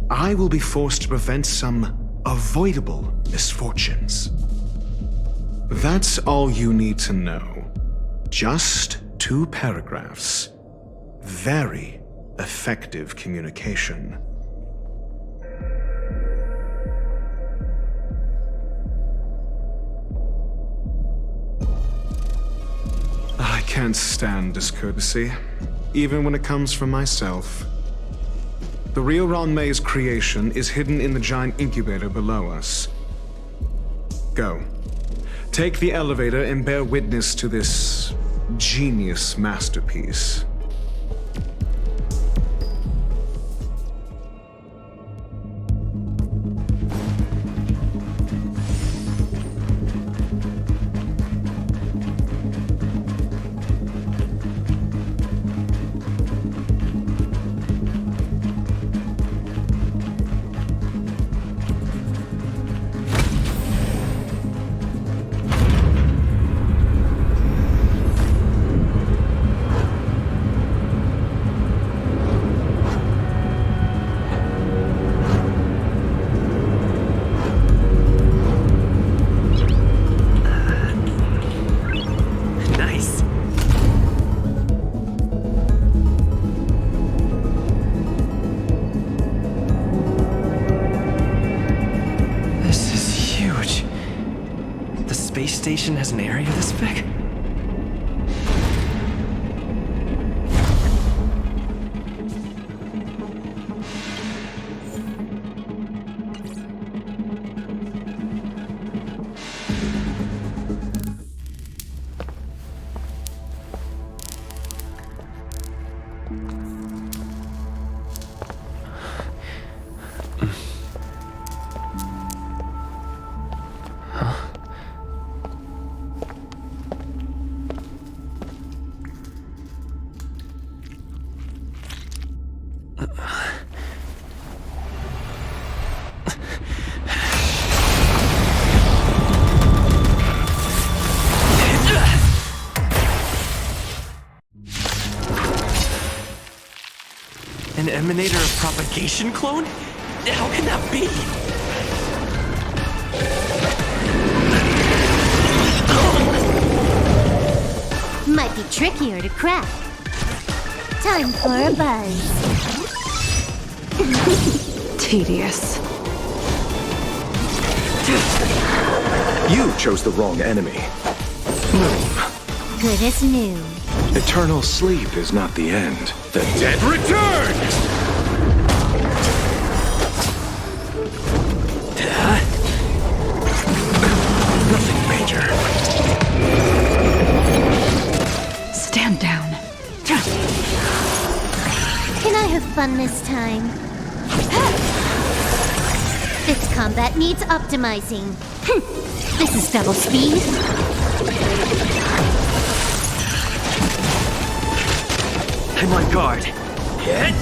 Speaker 14: I will be forced to prevent some avoidable misfortunes. That's all you need to know. Just 2 paragraphs. Very effective communication. I can't stand discourtesy, even when it comes from myself. The real Ron May's creation is hidden in the giant incubator below us. Go. Take the elevator and bear witness to this genius masterpiece.
Speaker 1: Station has an area this big?
Speaker 8: An emanator of propagation clone? How can that be?
Speaker 2: Might be trickier to crack. Time for a buzz.
Speaker 15: Tedious.
Speaker 14: You chose the wrong enemy.
Speaker 2: Good as new.
Speaker 14: Eternal sleep is not the end.
Speaker 10: The dead return!
Speaker 14: Nothing major.
Speaker 15: Stand down.
Speaker 2: Can I have fun this time? This combat needs optimizing. This is double speed.
Speaker 8: I'm on guard. Hit!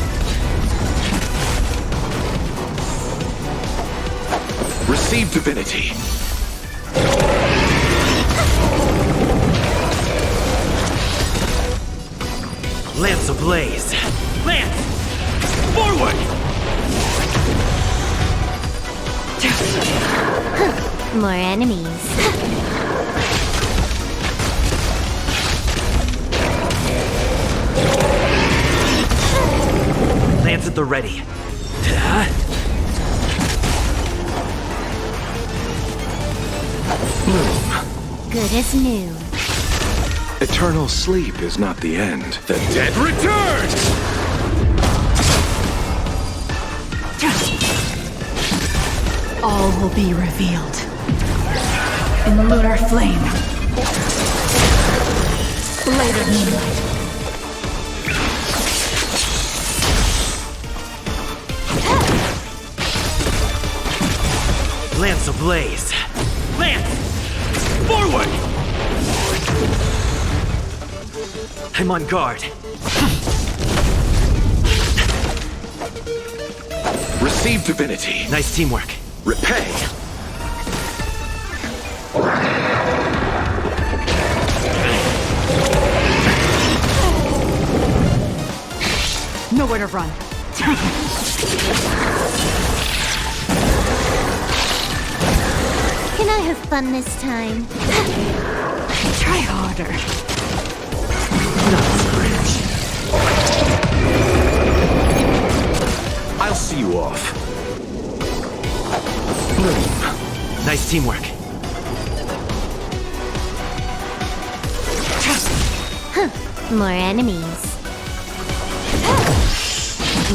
Speaker 10: Receive divinity.
Speaker 8: Lance ablaze. Lance! Forward!
Speaker 2: More enemies.
Speaker 8: Lance at the ready.
Speaker 2: Good as new.
Speaker 14: Eternal sleep is not the end. The dead
Speaker 10: Return!
Speaker 15: All will be revealed. In the lunar flame. Blade of moonlight.
Speaker 8: Lance ablaze. Lance! Forward! I'm on guard.
Speaker 10: Receive divinity.
Speaker 8: Nice teamwork.
Speaker 10: Repay.
Speaker 15: Nowhere to run.
Speaker 2: Can I have fun this time?
Speaker 15: Try harder.
Speaker 10: I'll see you off.
Speaker 8: Nice teamwork.
Speaker 2: More enemies.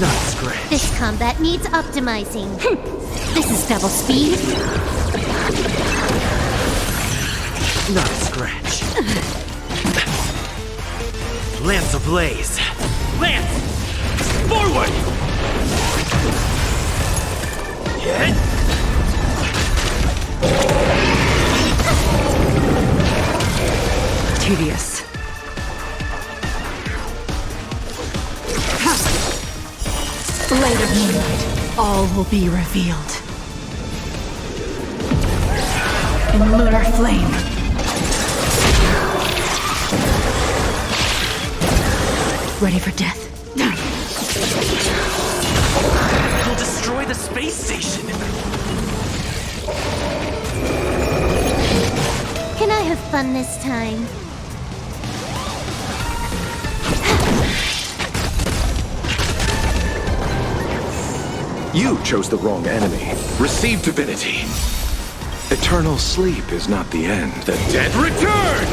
Speaker 8: Not scratch.
Speaker 2: This combat needs optimizing. This is double speed.
Speaker 8: Not scratch. Lance ablaze. Lance! Forward! Hit!
Speaker 15: Tedious. Blade of moonlight. All will be revealed. In lunar flame. Ready for death.
Speaker 8: He'll destroy the space station.
Speaker 2: Can I have fun this time?
Speaker 10: You chose the wrong enemy. Receive divinity.
Speaker 14: Eternal sleep is not the end.
Speaker 10: The dead return!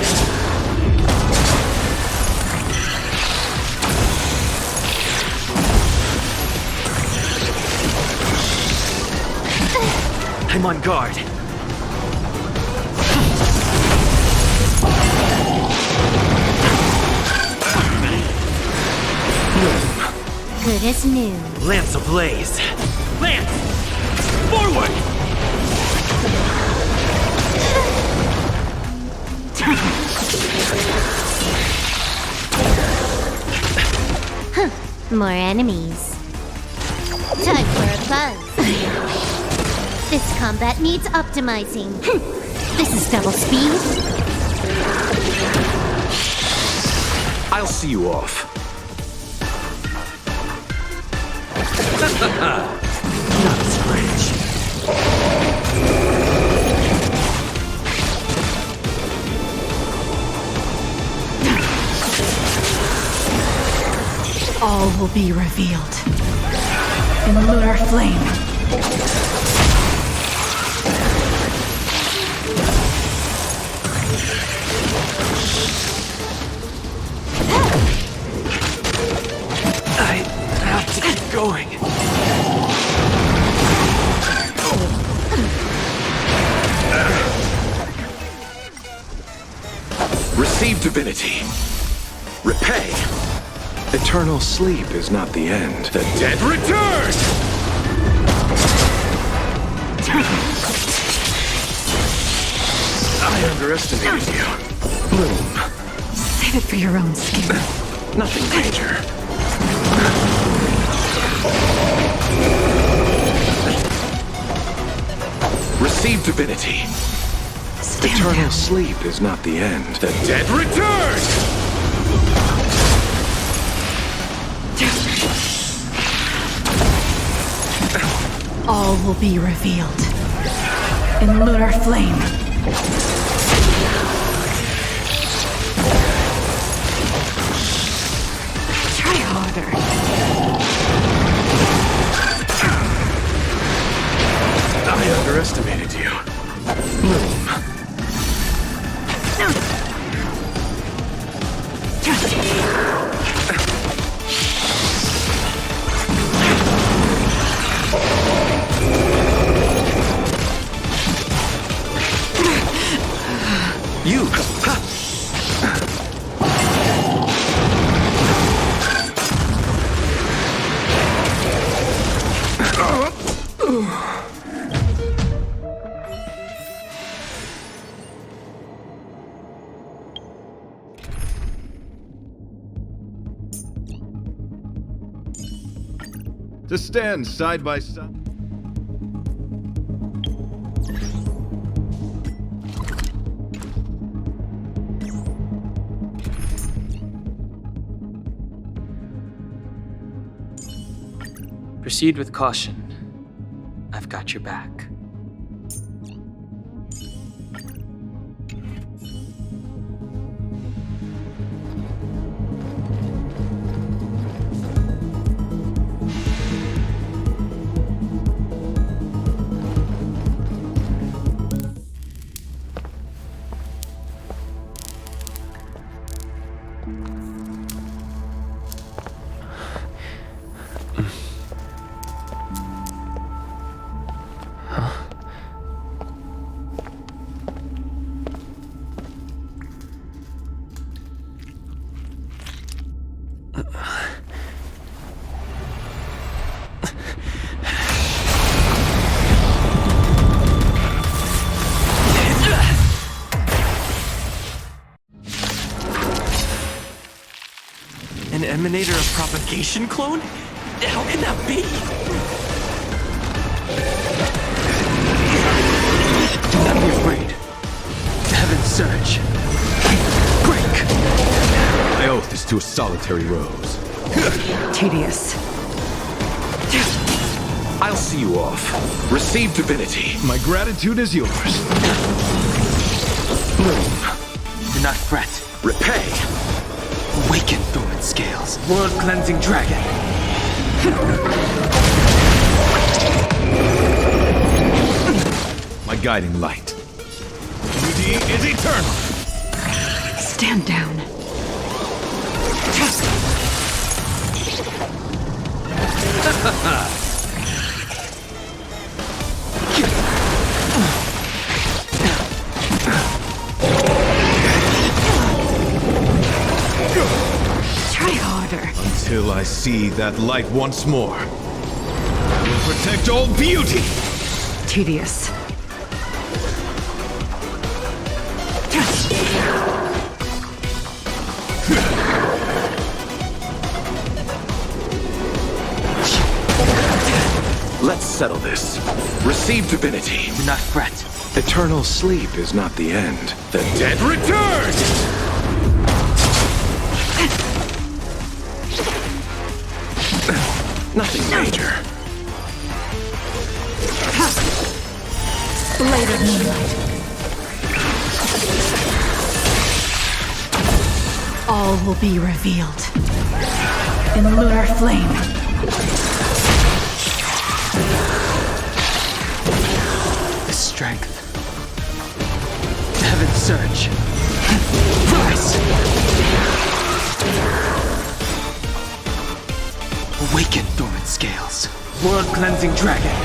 Speaker 8: I'm on guard.
Speaker 2: Good as new.
Speaker 8: Lance ablaze. Lance! Forward!
Speaker 2: More enemies. Time for a buzz. This combat needs optimizing. This is double speed.
Speaker 10: I'll see you off.
Speaker 8: Not scratch.
Speaker 15: All will be revealed. In the lunar flame.
Speaker 8: I have to keep going.
Speaker 10: Receive divinity. Repay.
Speaker 14: Eternal sleep is not the end.
Speaker 10: The dead return!
Speaker 14: I underestimated you. Bloom.
Speaker 15: Save it for your own skin.
Speaker 14: Nothing major.
Speaker 10: Receive divinity.
Speaker 14: Eternal sleep is not the end.
Speaker 10: The dead return!
Speaker 15: All will be revealed. In lunar flame. Try harder.
Speaker 14: I underestimated you. Bloom.
Speaker 1: You!
Speaker 4: To stand side by side.
Speaker 1: Proceed with caution. I've got your back. An emanator of propagation clone? How can that be? Do not be afraid. Heaven surge. Break!
Speaker 10: My oath is to a solitary rose.
Speaker 15: Tedious.
Speaker 10: I'll see you off. Receive divinity.
Speaker 4: My gratitude is yours.
Speaker 1: Bloom. Do not fret.
Speaker 10: Repay.
Speaker 1: Awaken dormant scales. World-cleansing dragon.
Speaker 10: My guiding light. Beauty is eternal.
Speaker 15: Stand down. Try harder.
Speaker 10: Until I see that light once more. I will protect all beauty.
Speaker 15: Tedious.
Speaker 10: Let's settle this. Receive divinity.
Speaker 1: Do not fret.
Speaker 10: Eternal sleep is not the end. The dead return! Nothing major.
Speaker 15: Blade of moonlight. All will be revealed. In lunar flame.
Speaker 1: The strength. Heaven surge. Rise! Awaken dormant scales. World-cleansing dragon.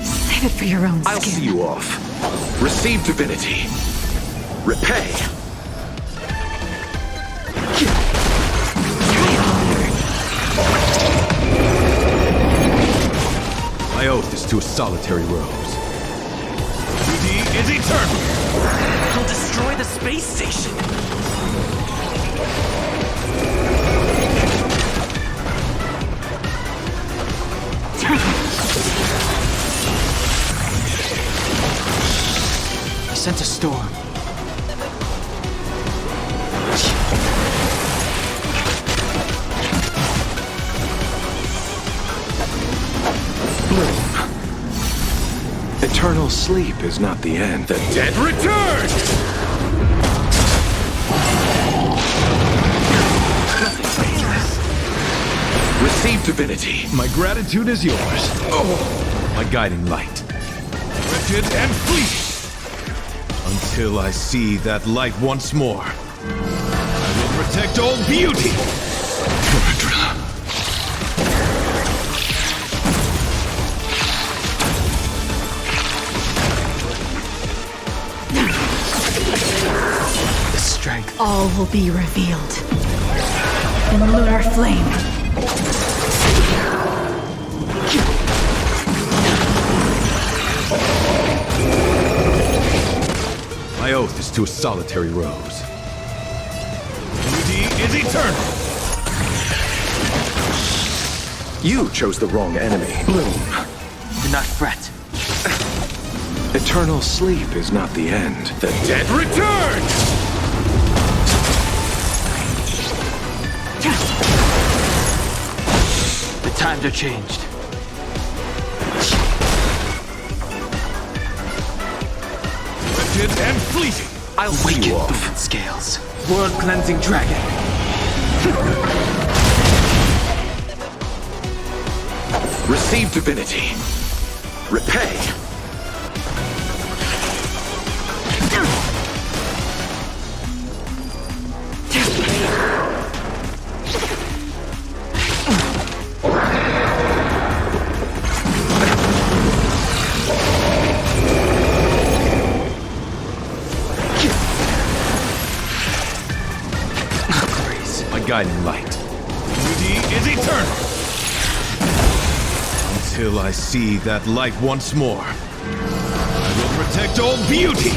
Speaker 15: Save it for your own skin.
Speaker 10: I'll see you off. Receive divinity. Repay. My oath is to a solitary rose. Beauty is eternal.
Speaker 1: He'll destroy the space station. I sense a storm.
Speaker 10: Eternal sleep is not the end. The dead return! divinity.
Speaker 14: My gratitude is yours. Oh, my guiding light. Wretched and fleeting. Until I see that light once more. I will protect all beauty.
Speaker 1: The strength.
Speaker 15: All will be revealed in lunar flame.
Speaker 14: My oath is to a solitary rose. Beauty is eternal.
Speaker 16: You chose the wrong enemy.
Speaker 1: Bloom, do not fret.
Speaker 16: Eternal sleep is not the end.
Speaker 10: The dead return!
Speaker 1: The times are changed.
Speaker 10: Wretched and fleeting.
Speaker 1: I'll wake you off. Scales. World-cleansing dragon.
Speaker 16: Receive divinity. Repay.
Speaker 14: Guiding light.
Speaker 10: Beauty is eternal.
Speaker 14: Until I see that light once more. I will protect all beauty.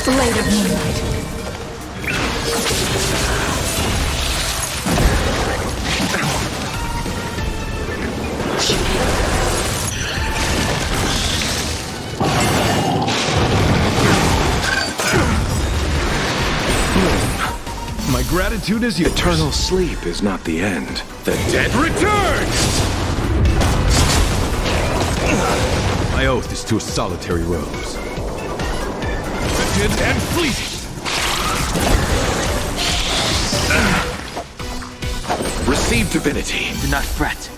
Speaker 15: Blade of moonlight.
Speaker 14: My gratitude is yours.
Speaker 16: Eternal sleep is not the end.
Speaker 10: The dead returns!
Speaker 14: My oath is to a solitary rose.
Speaker 10: Wretched and fleeting.
Speaker 16: Receive divinity.
Speaker 1: Do not fret.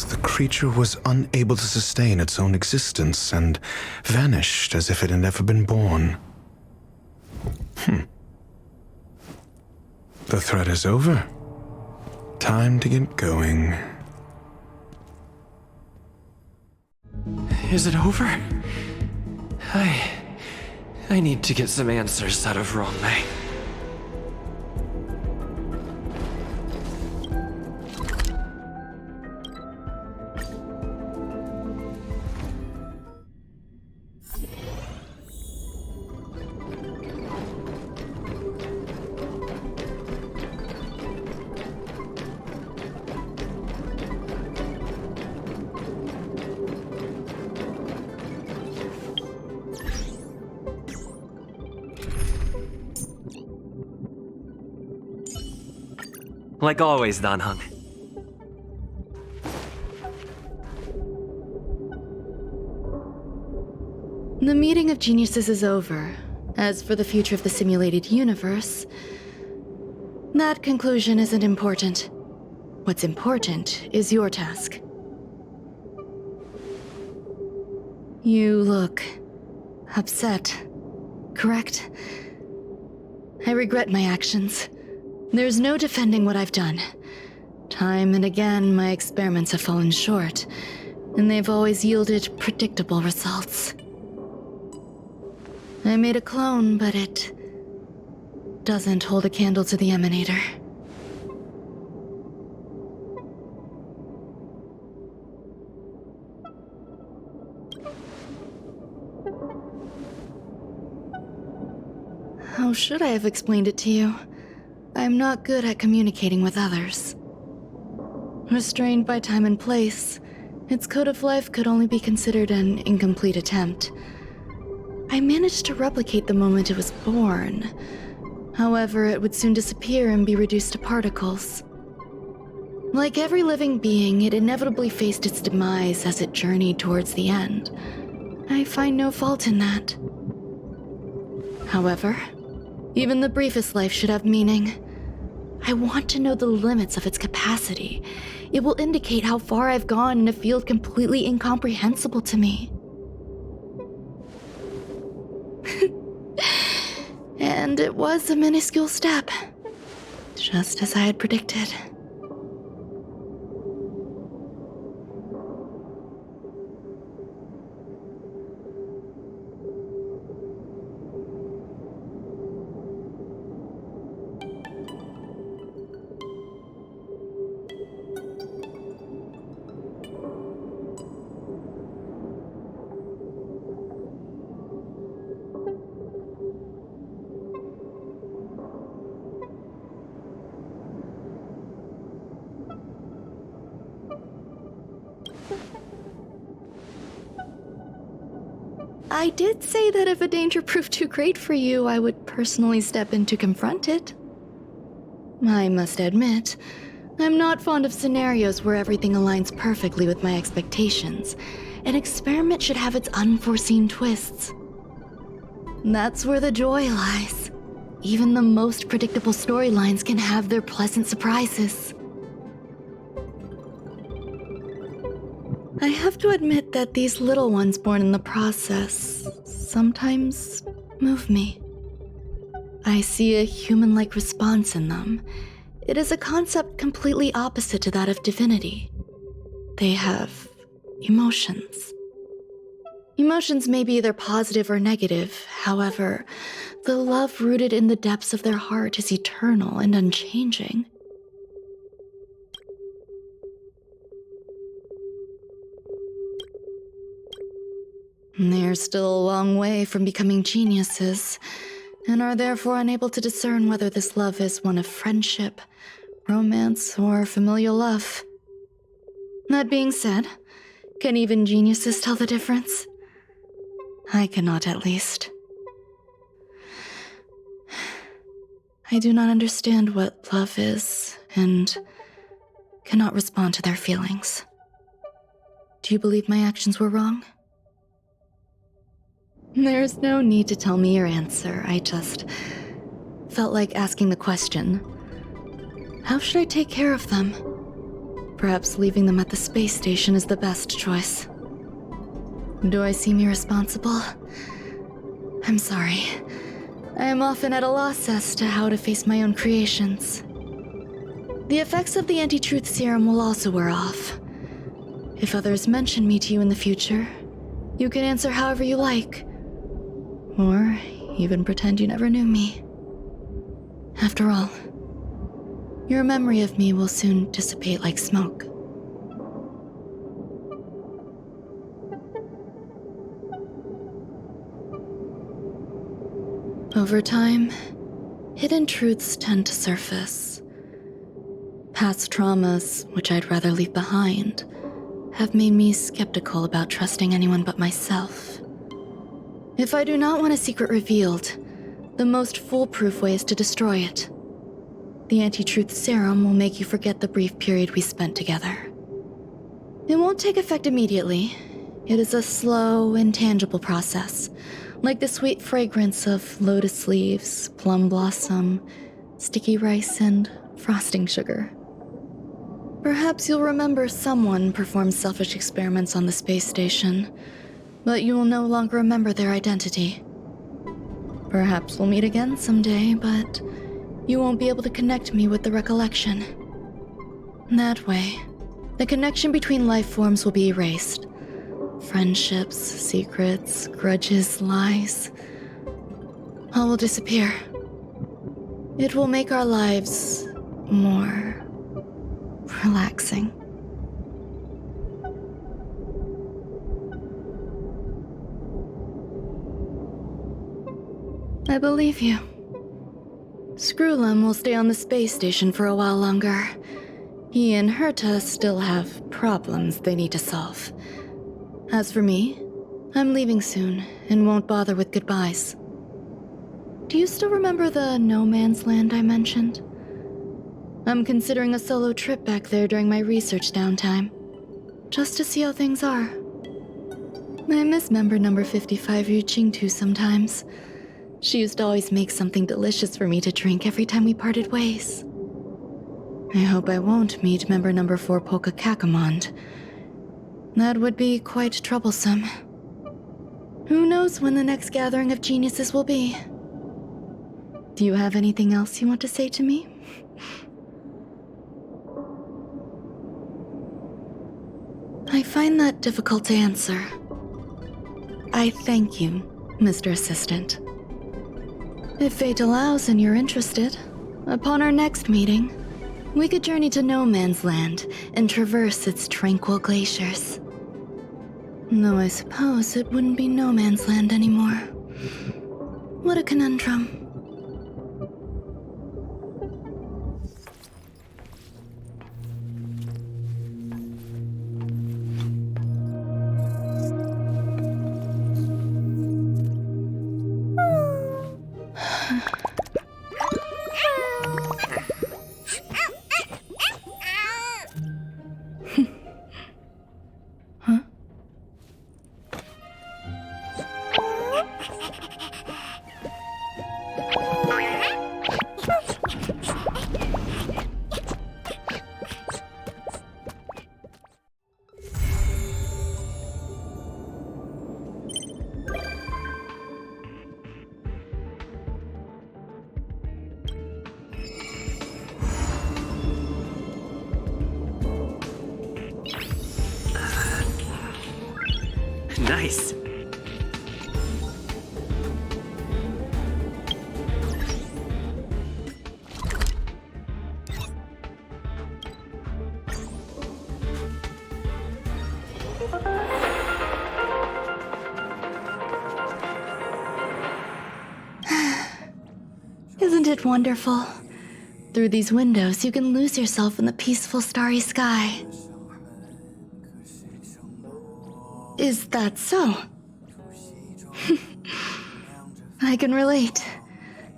Speaker 14: The creature was unable to sustain its own existence and vanished as if it had never been born. The threat is over. Time to get going.
Speaker 1: Is it over? I need to get some answers out of Rongmei. Like always, Danheng.
Speaker 6: The meeting of geniuses is over. As for the future of the simulated universe, that conclusion isn't important. What's important is your task. You look upset, correct? I regret my actions. There's no defending what I've done. Time and again, my experiments have fallen short, and they've always yielded predictable results. I made a clone, but it doesn't hold a candle to the emanator. How should I have explained it to you? I'm not good at communicating with others. Restrained by time and place, its code of life could only be considered an incomplete attempt. I managed to replicate the moment it was born. However, it would soon disappear and be reduced to particles. Like every living being, it inevitably faced its demise as it journeyed towards the end. I find no fault in that. However, even the briefest life should have meaning. I want to know the limits of its capacity. It will indicate how far I've gone in a field completely incomprehensible to me. And it was a minuscule step, just as I had predicted. I did say that if a danger proved too great for you, I would personally step in to confront it. I must admit, I'm not fond of scenarios where everything aligns perfectly with my expectations. An experiment should have its unforeseen twists. That's where the joy lies. Even the most predictable storylines can have their pleasant surprises. I have to admit that these little ones born in the process sometimes move me. I see a human-like response in them. It is a concept completely opposite to that of divinity. They have emotions. Emotions may be either positive or negative. However, the love rooted in the depths of their heart is eternal and unchanging. They're still a long way from becoming geniuses, and are therefore unable to discern whether this love is one of friendship, romance, or familial love. That being said, can even geniuses tell the difference? I cannot, at least. I do not understand what love is, and cannot respond to their feelings. Do you believe my actions were wrong? There's no need to tell me your answer. I just felt like asking the question. How should I take care of them? Perhaps leaving them at the space station is the best choice. Do I seem irresponsible? I'm sorry. I am often at a loss as to how to face my own creations. The effects of the anti-truth serum will also wear off. If others mention me to you in the future, you can answer however you like. Or even pretend you never knew me. After all, your memory of me will soon dissipate like smoke. Over time, hidden truths tend to surface. Past traumas, which I'd rather leave behind, have made me skeptical about trusting anyone but myself. If I do not want a secret revealed, the most foolproof way is to destroy it. The anti-truth serum will make you forget the brief period we spent together. It won't take effect immediately. It is a slow, intangible process, like the sweet fragrance of lotus leaves, plum blossom, sticky rice, and frosting sugar. Perhaps you'll remember someone performed selfish experiments on the space station, but you will no longer remember their identity. Perhaps we'll meet again someday, but you won't be able to connect me with the recollection. That way, the connection between life forms will be erased. Friendships, secrets, grudges, lies, all will disappear. It will make our lives more relaxing. I believe you. Screwlum will stay on the space station for a while longer. He and Herta still have problems they need to solve. As for me, I'm leaving soon and won't bother with goodbyes. Do you still remember the no man's land I mentioned? I'm considering a solo trip back there during my research downtime, just to see how things are. I miss member number 55 Xīngqióng sometimes. She used to always make something delicious for me to drink every time we parted ways. I hope I won't meet member number 4 Polka Kakamond. That would be quite troublesome. Who knows when the next gathering of geniuses will be? Do you have anything else you want to say to me? I find that difficult to answer. I thank you, Mr. Assistant. If fate allows and you're interested, upon our next meeting, we could journey to No Man's Land and traverse its tranquil glaciers. Though I suppose it wouldn't be No Man's Land anymore. What a conundrum.
Speaker 1: Nice.
Speaker 6: Isn't it wonderful? Through these windows, you can lose yourself in the peaceful starry sky. Is that so? I can relate.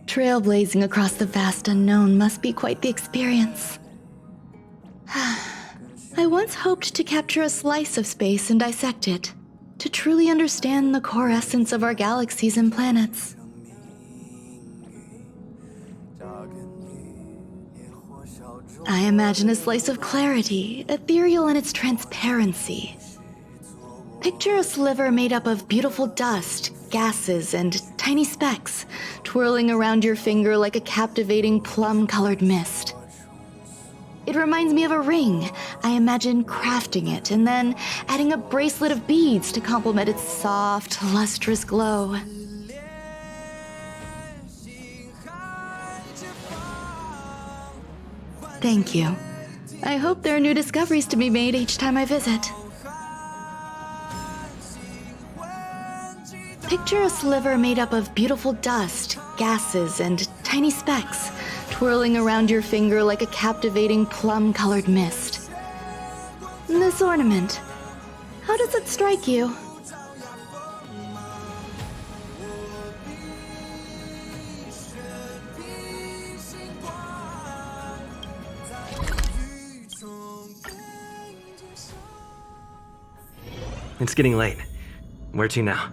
Speaker 6: Trailblazing across the vast unknown must be quite the experience. I once hoped to capture a slice of space and dissect it, to truly understand the core essence of our galaxies and planets. I imagine a slice of clarity, ethereal in its transparency. Picture a sliver made up of beautiful dust, gases, and tiny specks, twirling around your finger like a captivating plum-colored mist. It reminds me of a ring. I imagine crafting it and then adding a bracelet of beads to complement its soft, lustrous glow. Thank you. I hope there are new discoveries to be made each time I visit. Picture a sliver made up of beautiful dust, gases, and tiny specks, twirling around your finger like a captivating plum-colored mist. This ornament, how does it strike you?
Speaker 1: It's getting late. Where to now?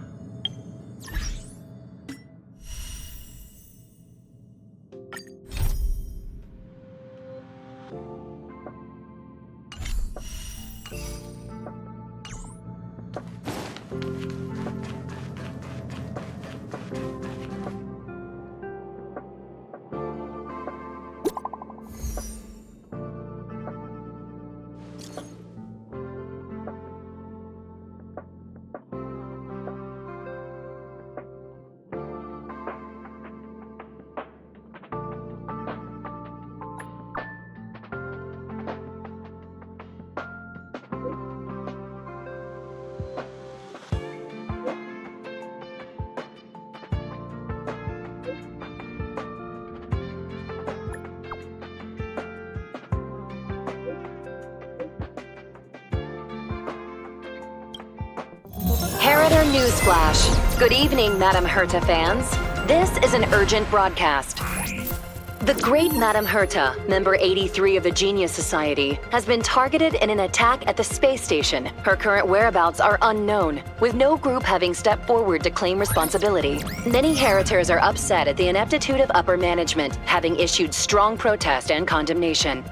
Speaker 17: Newsflash. Good evening, Madame Herta fans. This is an urgent broadcast. The great Madame Herta, member 83 of the Genius Society, has been targeted in an attack at the space station. Her current whereabouts are unknown, with no group having stepped forward to claim responsibility. Many Heritors are upset at the ineptitude of upper management, having issued strong protest and condemnation.